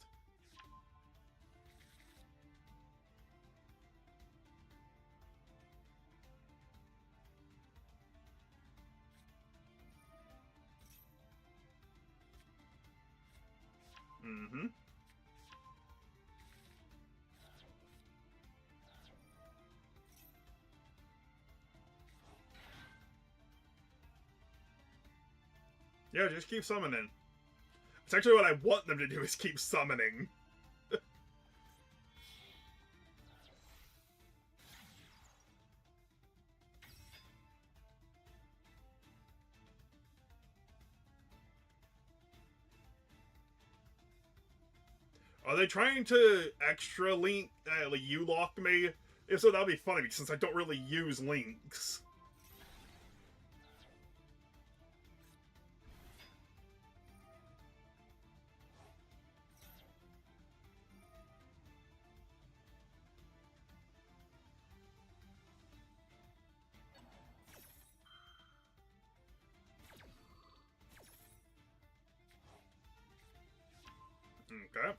Mm-hmm. Yeah, just keep summoning. It's actually what I want them to do is keep summoning. Are they trying to extra link, like, U-lock me? If so, that'd be funny, since I don't really use links. Okay.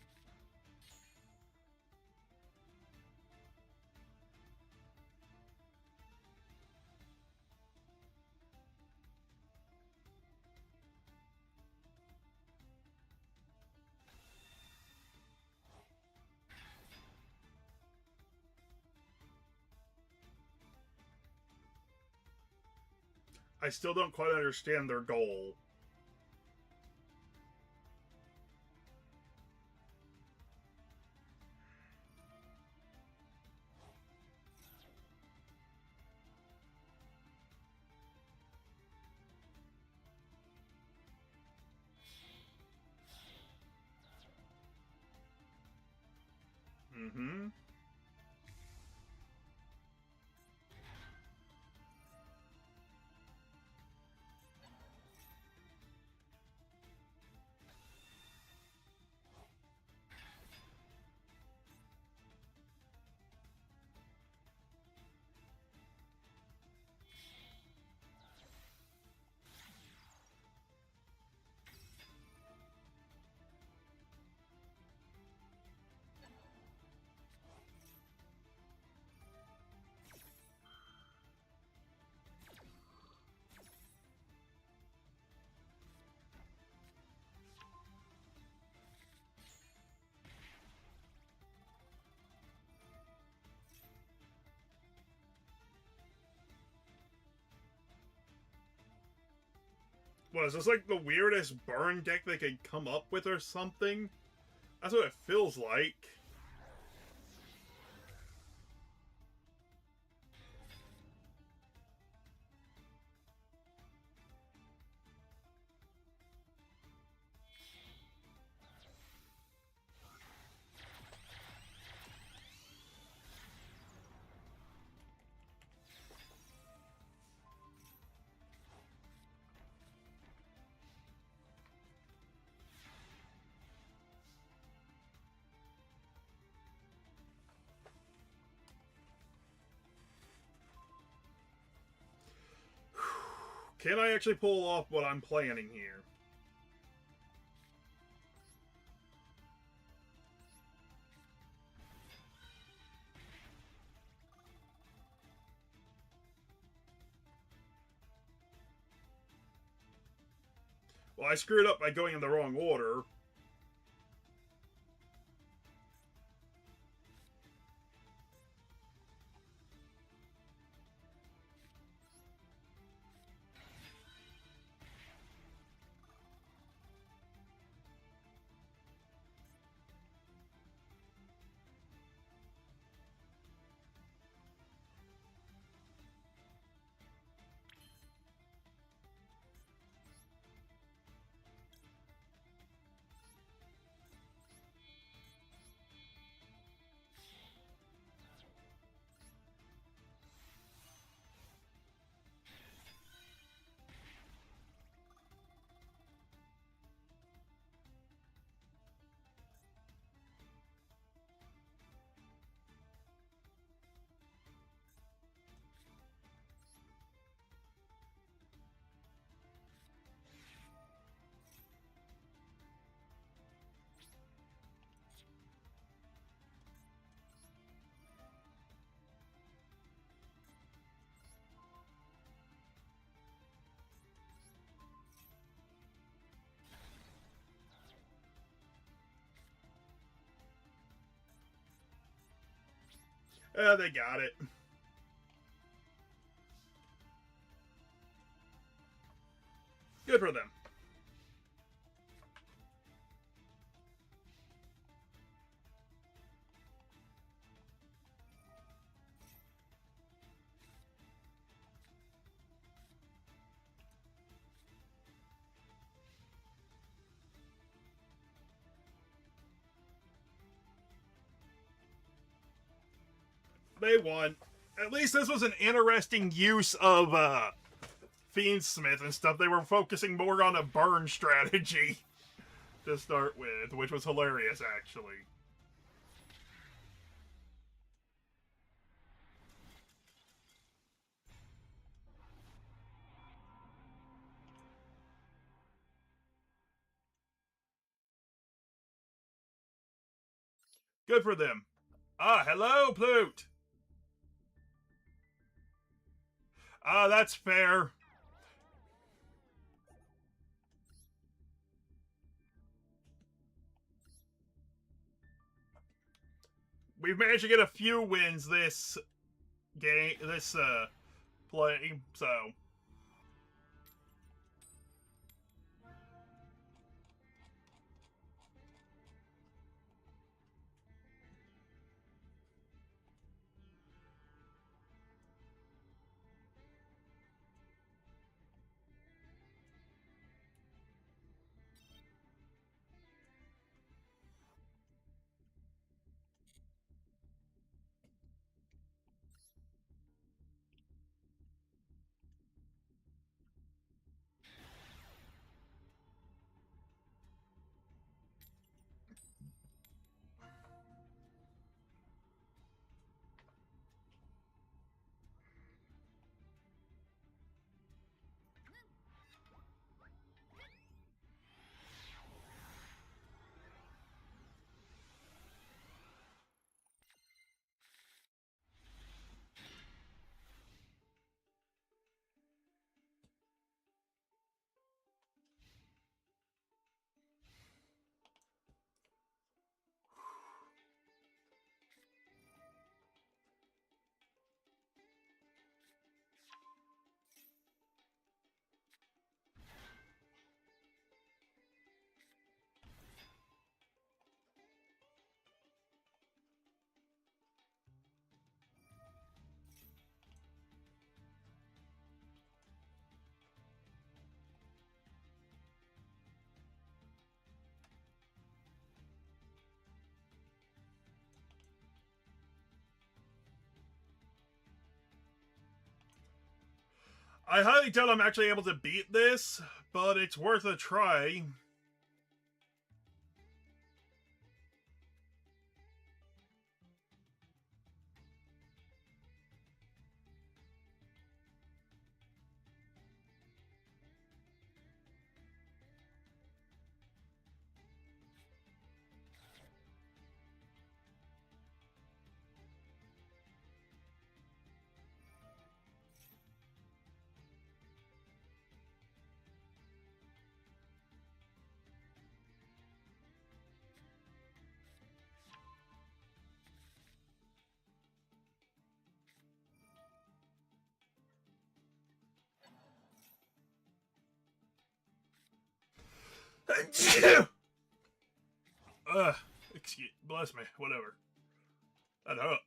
I still don't quite understand their goal. Mm-hmm. What, is this like the weirdest burn deck they could come up with or something? That's what it feels like. Can I actually pull off what I'm planning here? Well, I screwed up by going in the wrong order. They got it. Good for them. They won. At least this was an interesting use of Fiendsmith and stuff. They were focusing more on a burn strategy to start with, which was hilarious, actually. Good for them. Ah, hello, Plute. Ah, that's fair. We've managed to get a few wins this game, this play, so. I highly doubt I'm actually able to beat this, but it's worth a try. Bless me, whatever. That hurt.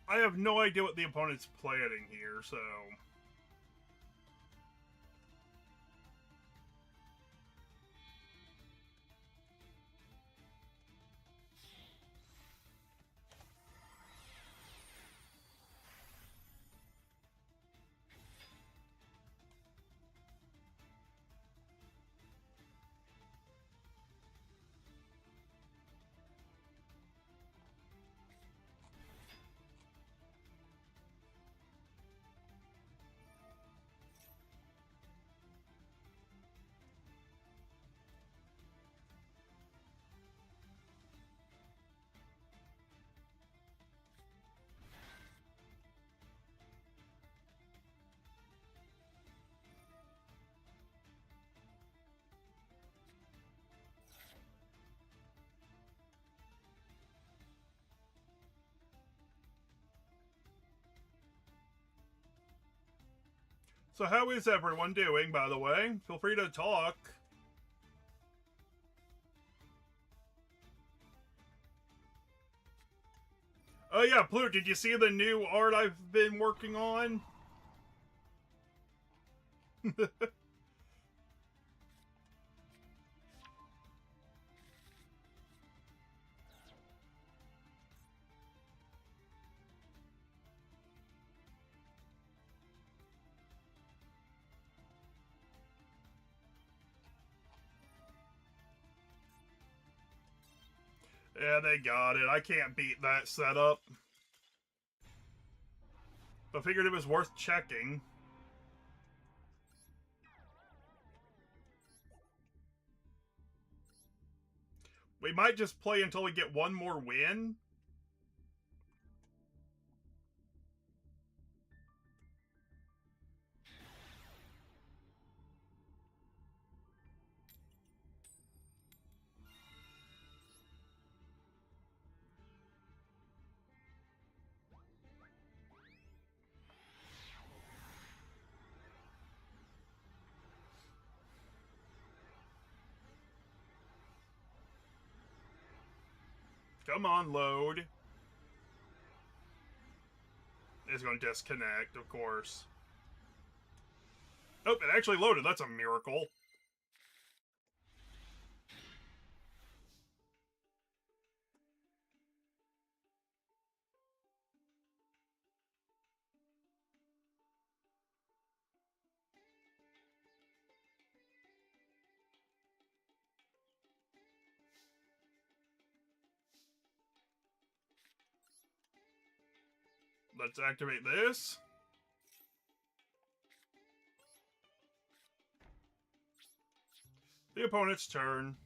I have no idea what the opponent's planning here, so... So how is everyone doing, by the way? Feel free to talk. Oh yeah, Plute, did you see the new art I've been working on? Yeah, they got it. I can't beat that setup. But figured it was worth checking. We might just play until we get one more win. Come on, load. It's going to disconnect, of course. Oh, it actually loaded. That's a miracle. Let's activate this. The opponent's turn.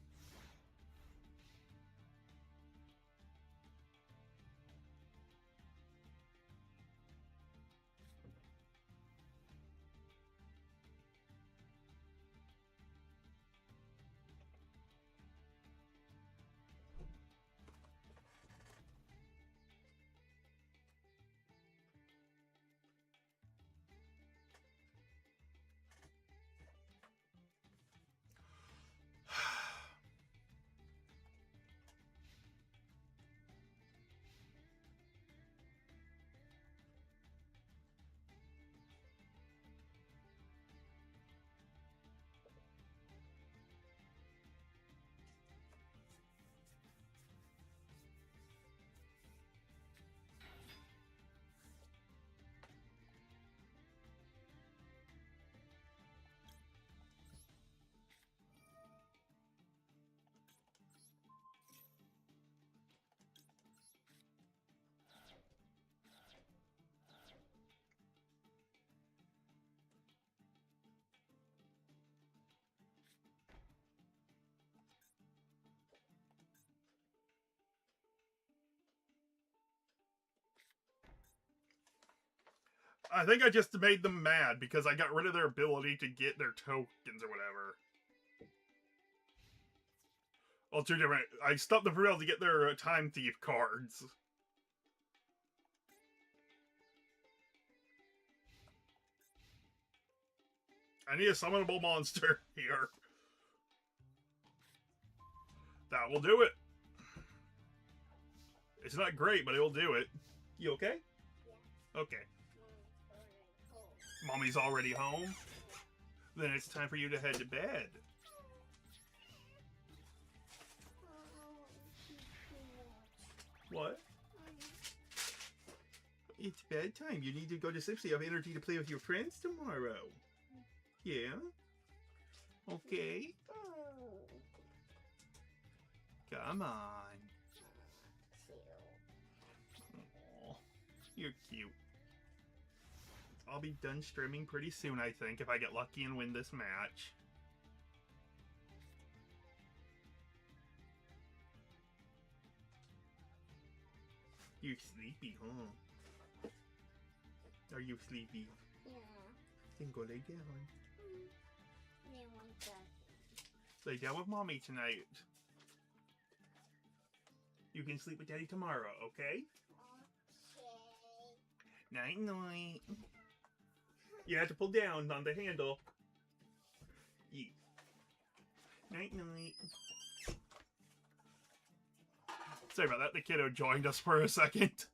I think I just made them mad because I got rid of their ability to get their tokens or whatever. Well, two different. I stopped them from being able to get their Time Thief cards. I need a summonable monster here. That will do it. It's not great, but it'll do it. You okay? Okay. Mommy's already home? Then it's time for you to head to bed. What? It's bedtime. You need to go to sleep so you have energy to play with your friends tomorrow. Yeah? Okay. Come on. Aww, you're cute. I'll be done streaming pretty soon, I think, if I get lucky and win this match. You're sleepy, huh? Are you sleepy? Yeah. Then go lay down. They want that. Lay down with mommy tonight. You can sleep with daddy tomorrow, okay? Okay. Night night. You have to pull down on the handle. Yeah. Night night. Sorry about that, the kiddo joined us for a second.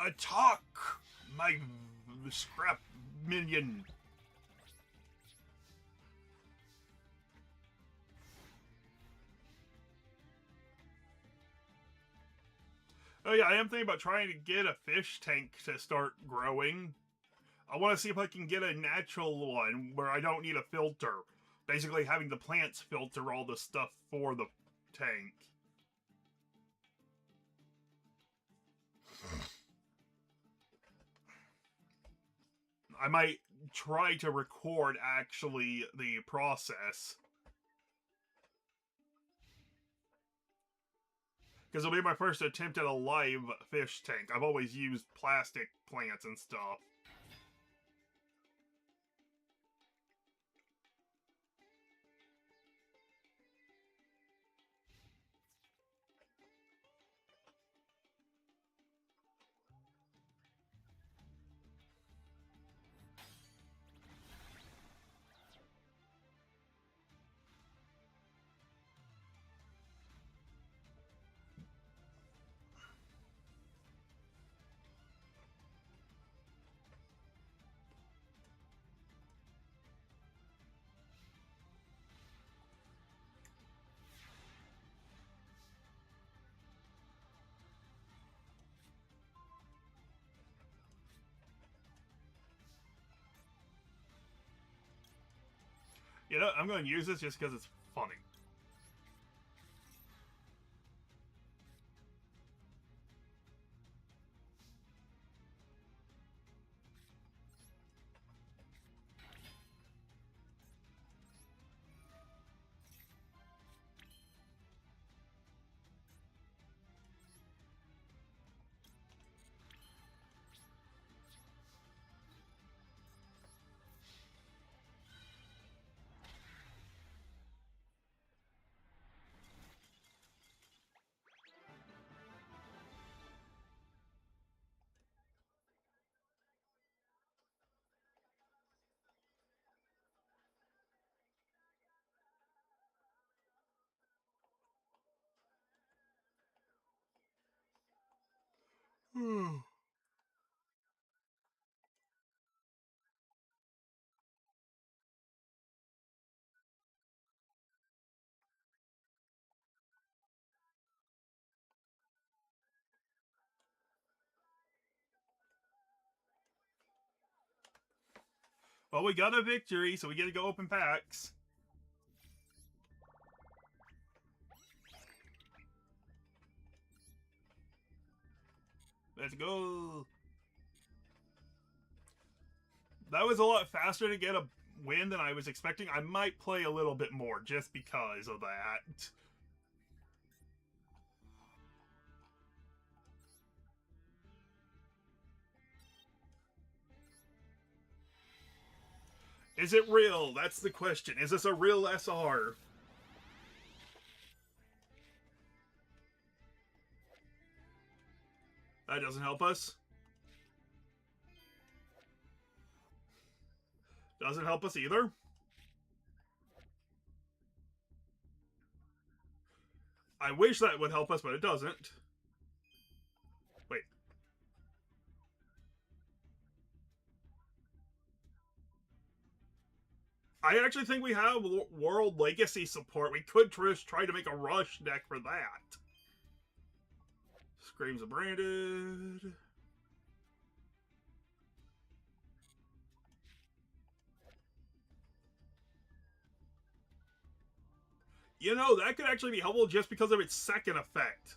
Attack! My scrap minion! Oh yeah, I am thinking about trying to get a fish tank to start growing. I want to see if I can get a natural one where I don't need a filter. Basically having the plants filter all the stuff for the tank. I might try to record, actually, the process. Because it'll be my first attempt at a live fish tank. I've always used plastic plants and stuff. You know, I'm going to use this just because it's funny. Well, we got a victory, so we get to go open packs. Let's go. That was a lot faster to get a win than I was expecting. I might play a little bit more just because of that. Is it real? That's the question. Is this a real SR? That doesn't help us. Doesn't help us either. I wish that would help us, but it doesn't. Wait. I actually think we have World Legacy support. We could try to make a rush deck for that. Screams of Branded. You know, that could actually be helpful just because of its second effect.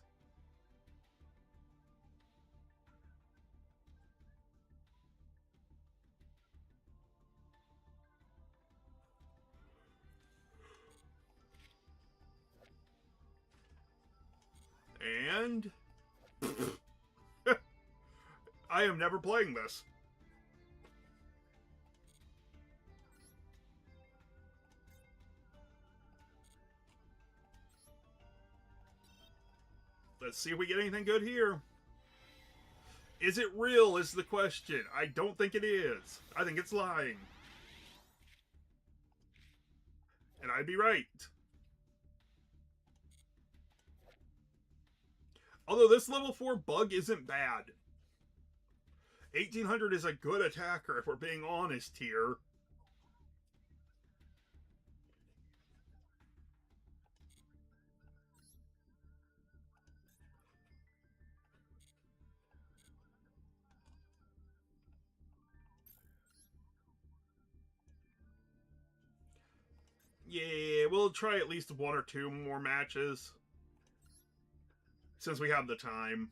And I am never playing this. Let's see if we get anything good here. Is it real is the question. I don't think it is. I think it's lying. And I'd be right. Although this level 4 bug isn't bad. 1800 is a good attacker if we're being honest here. Yeah, we'll try at least 1 or 2 more matches. Since we have the time.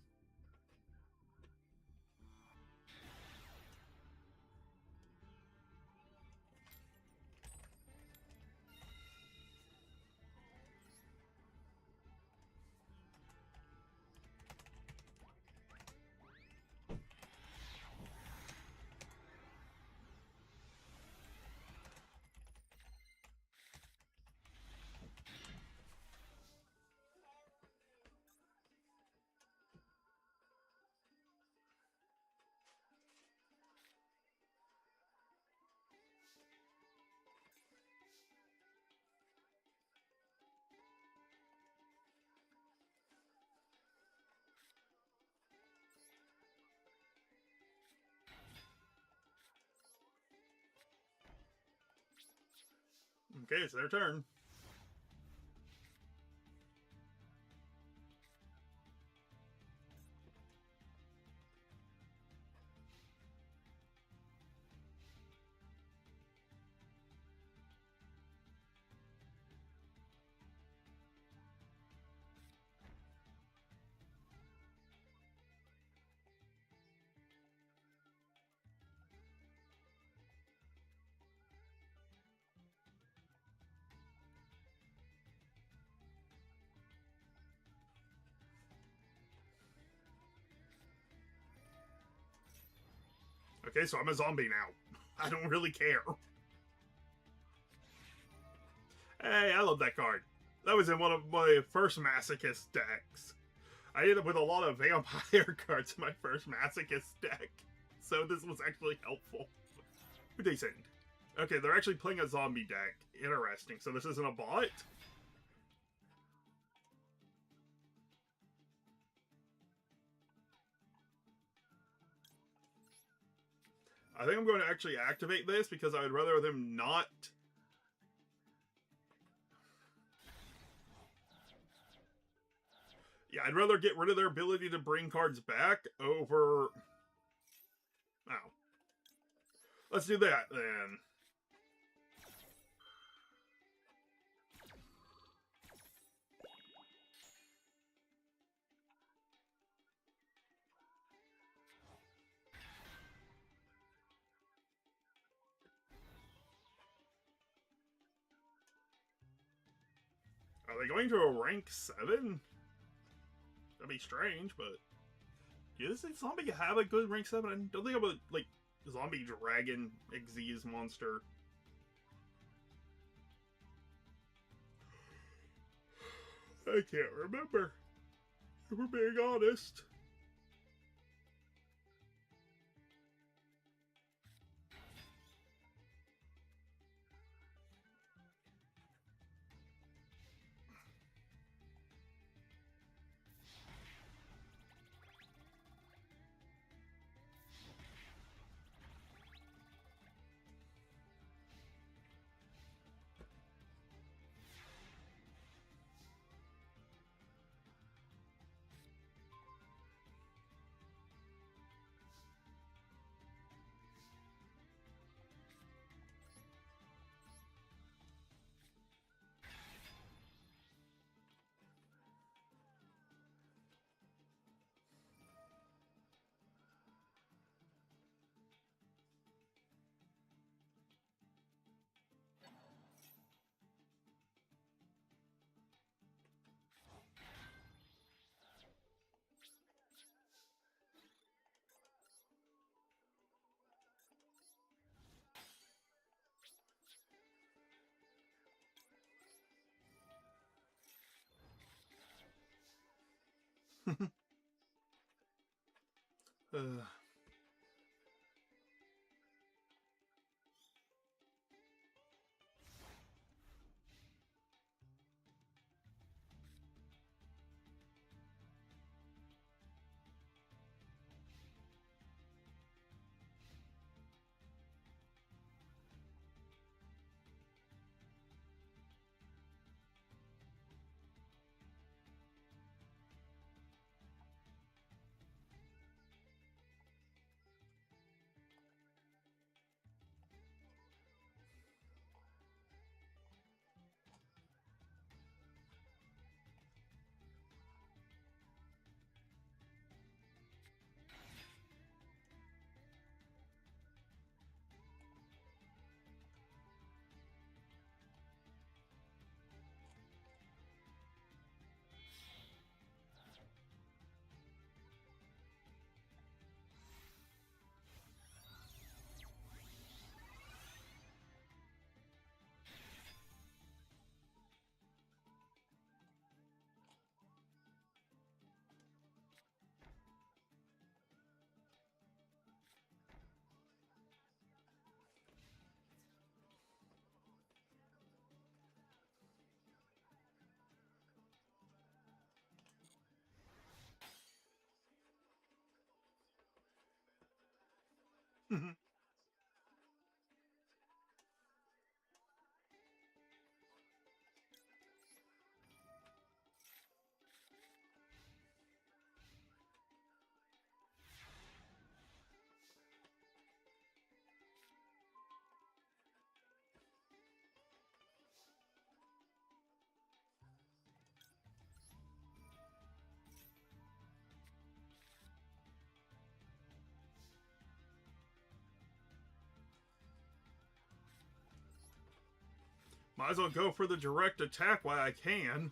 Okay, it's their turn. Okay, so I'm a zombie now. I don't really care. Hey, I love that card. That was in one of my first Masochist decks. I ended up with a lot of vampire cards in my first Masochist deck. So this was actually helpful. Decent. Okay, they're actually playing a zombie deck. Interesting. So this isn't a bot? I think I'm going to actually activate this because I would rather them not... Yeah, I'd rather get rid of their ability to bring cards back over... Oh. Let's do that, then. they going to a rank 7? That'd be strange, but does this zombie have a good rank 7? I don't think I'm a like zombie dragon Xyz monster. I can't remember, if we're being honest. uh. Might as well go for the direct attack while I can.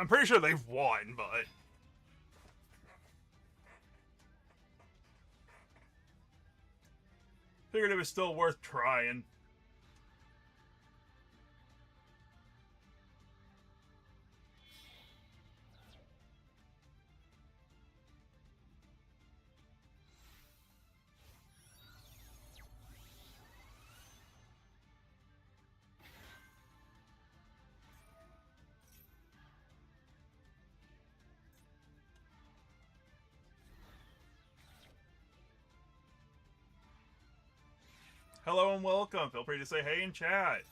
I'm pretty sure they've won, but... Figured it was still worth trying. Hello and welcome. Feel free to say hey in chat.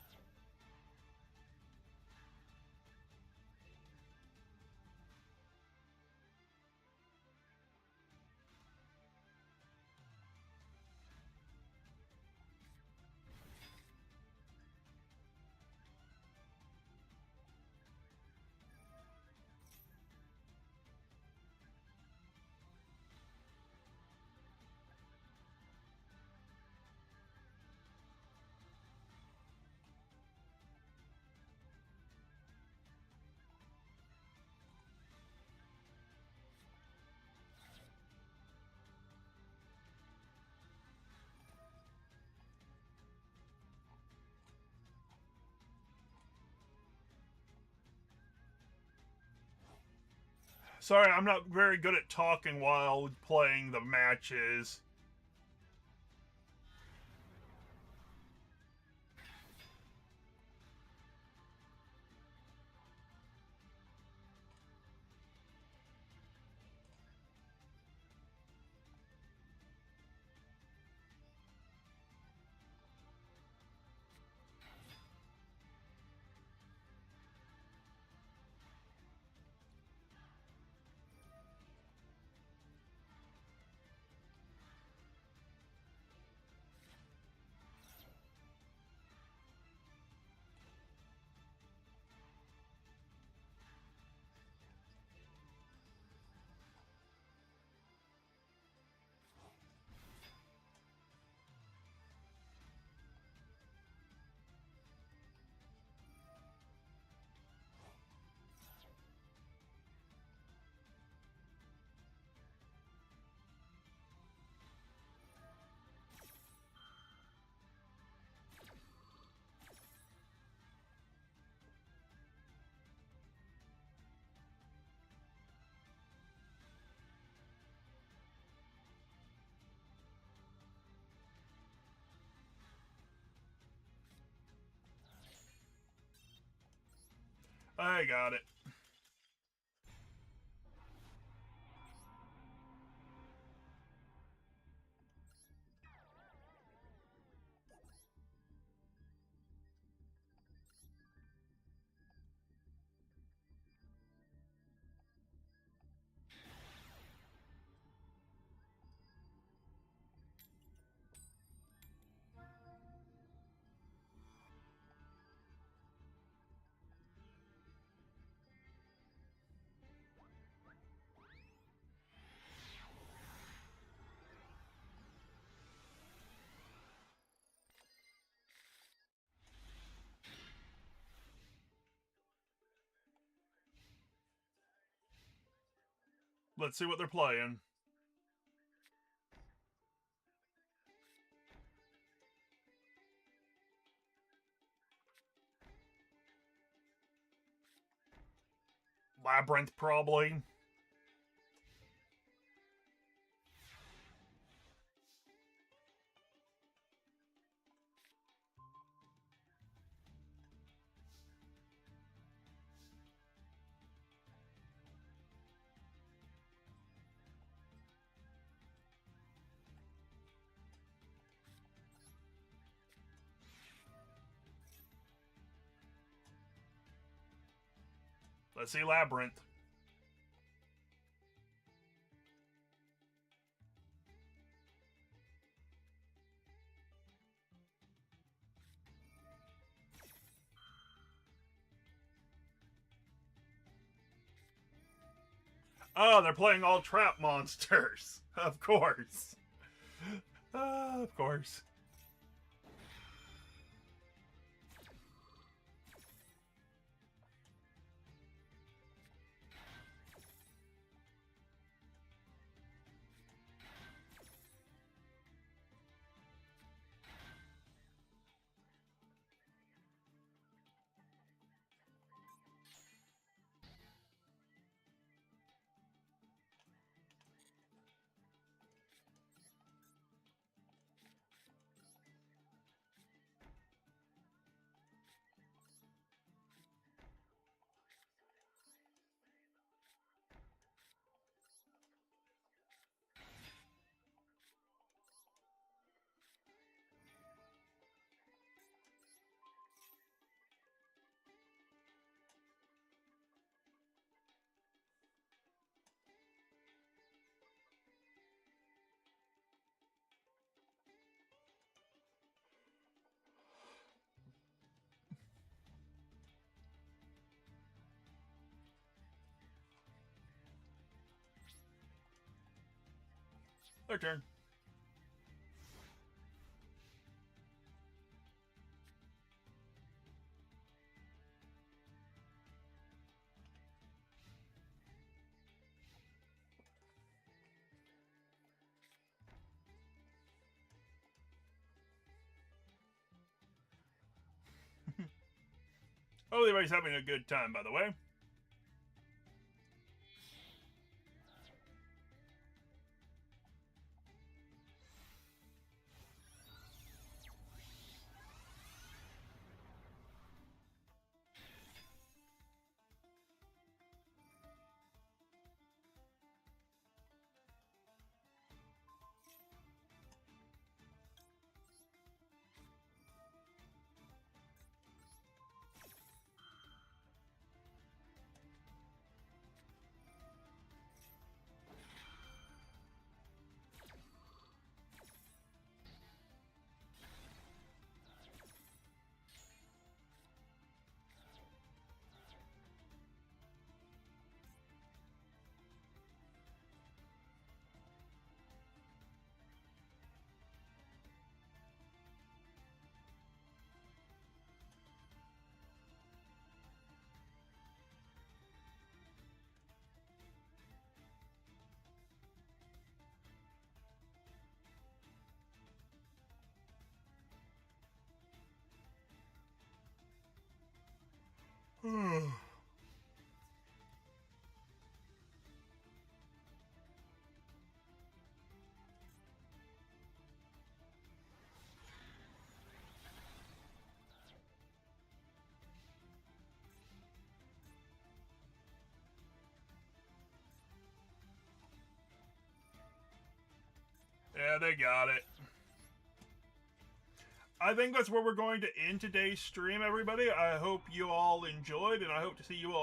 Sorry, I'm not very good at talking while playing the matches. I got it. Let's see what they're playing. Labyrinth, probably. Let's see Labyrinth. Oh, they're playing all trap monsters. Of course. Of course. Their turn. Oh, everybody's having a good time, by the way. Yeah, they got it. I think that's where we're going to end today's stream, everybody. I hope you all enjoyed, and I hope to see you all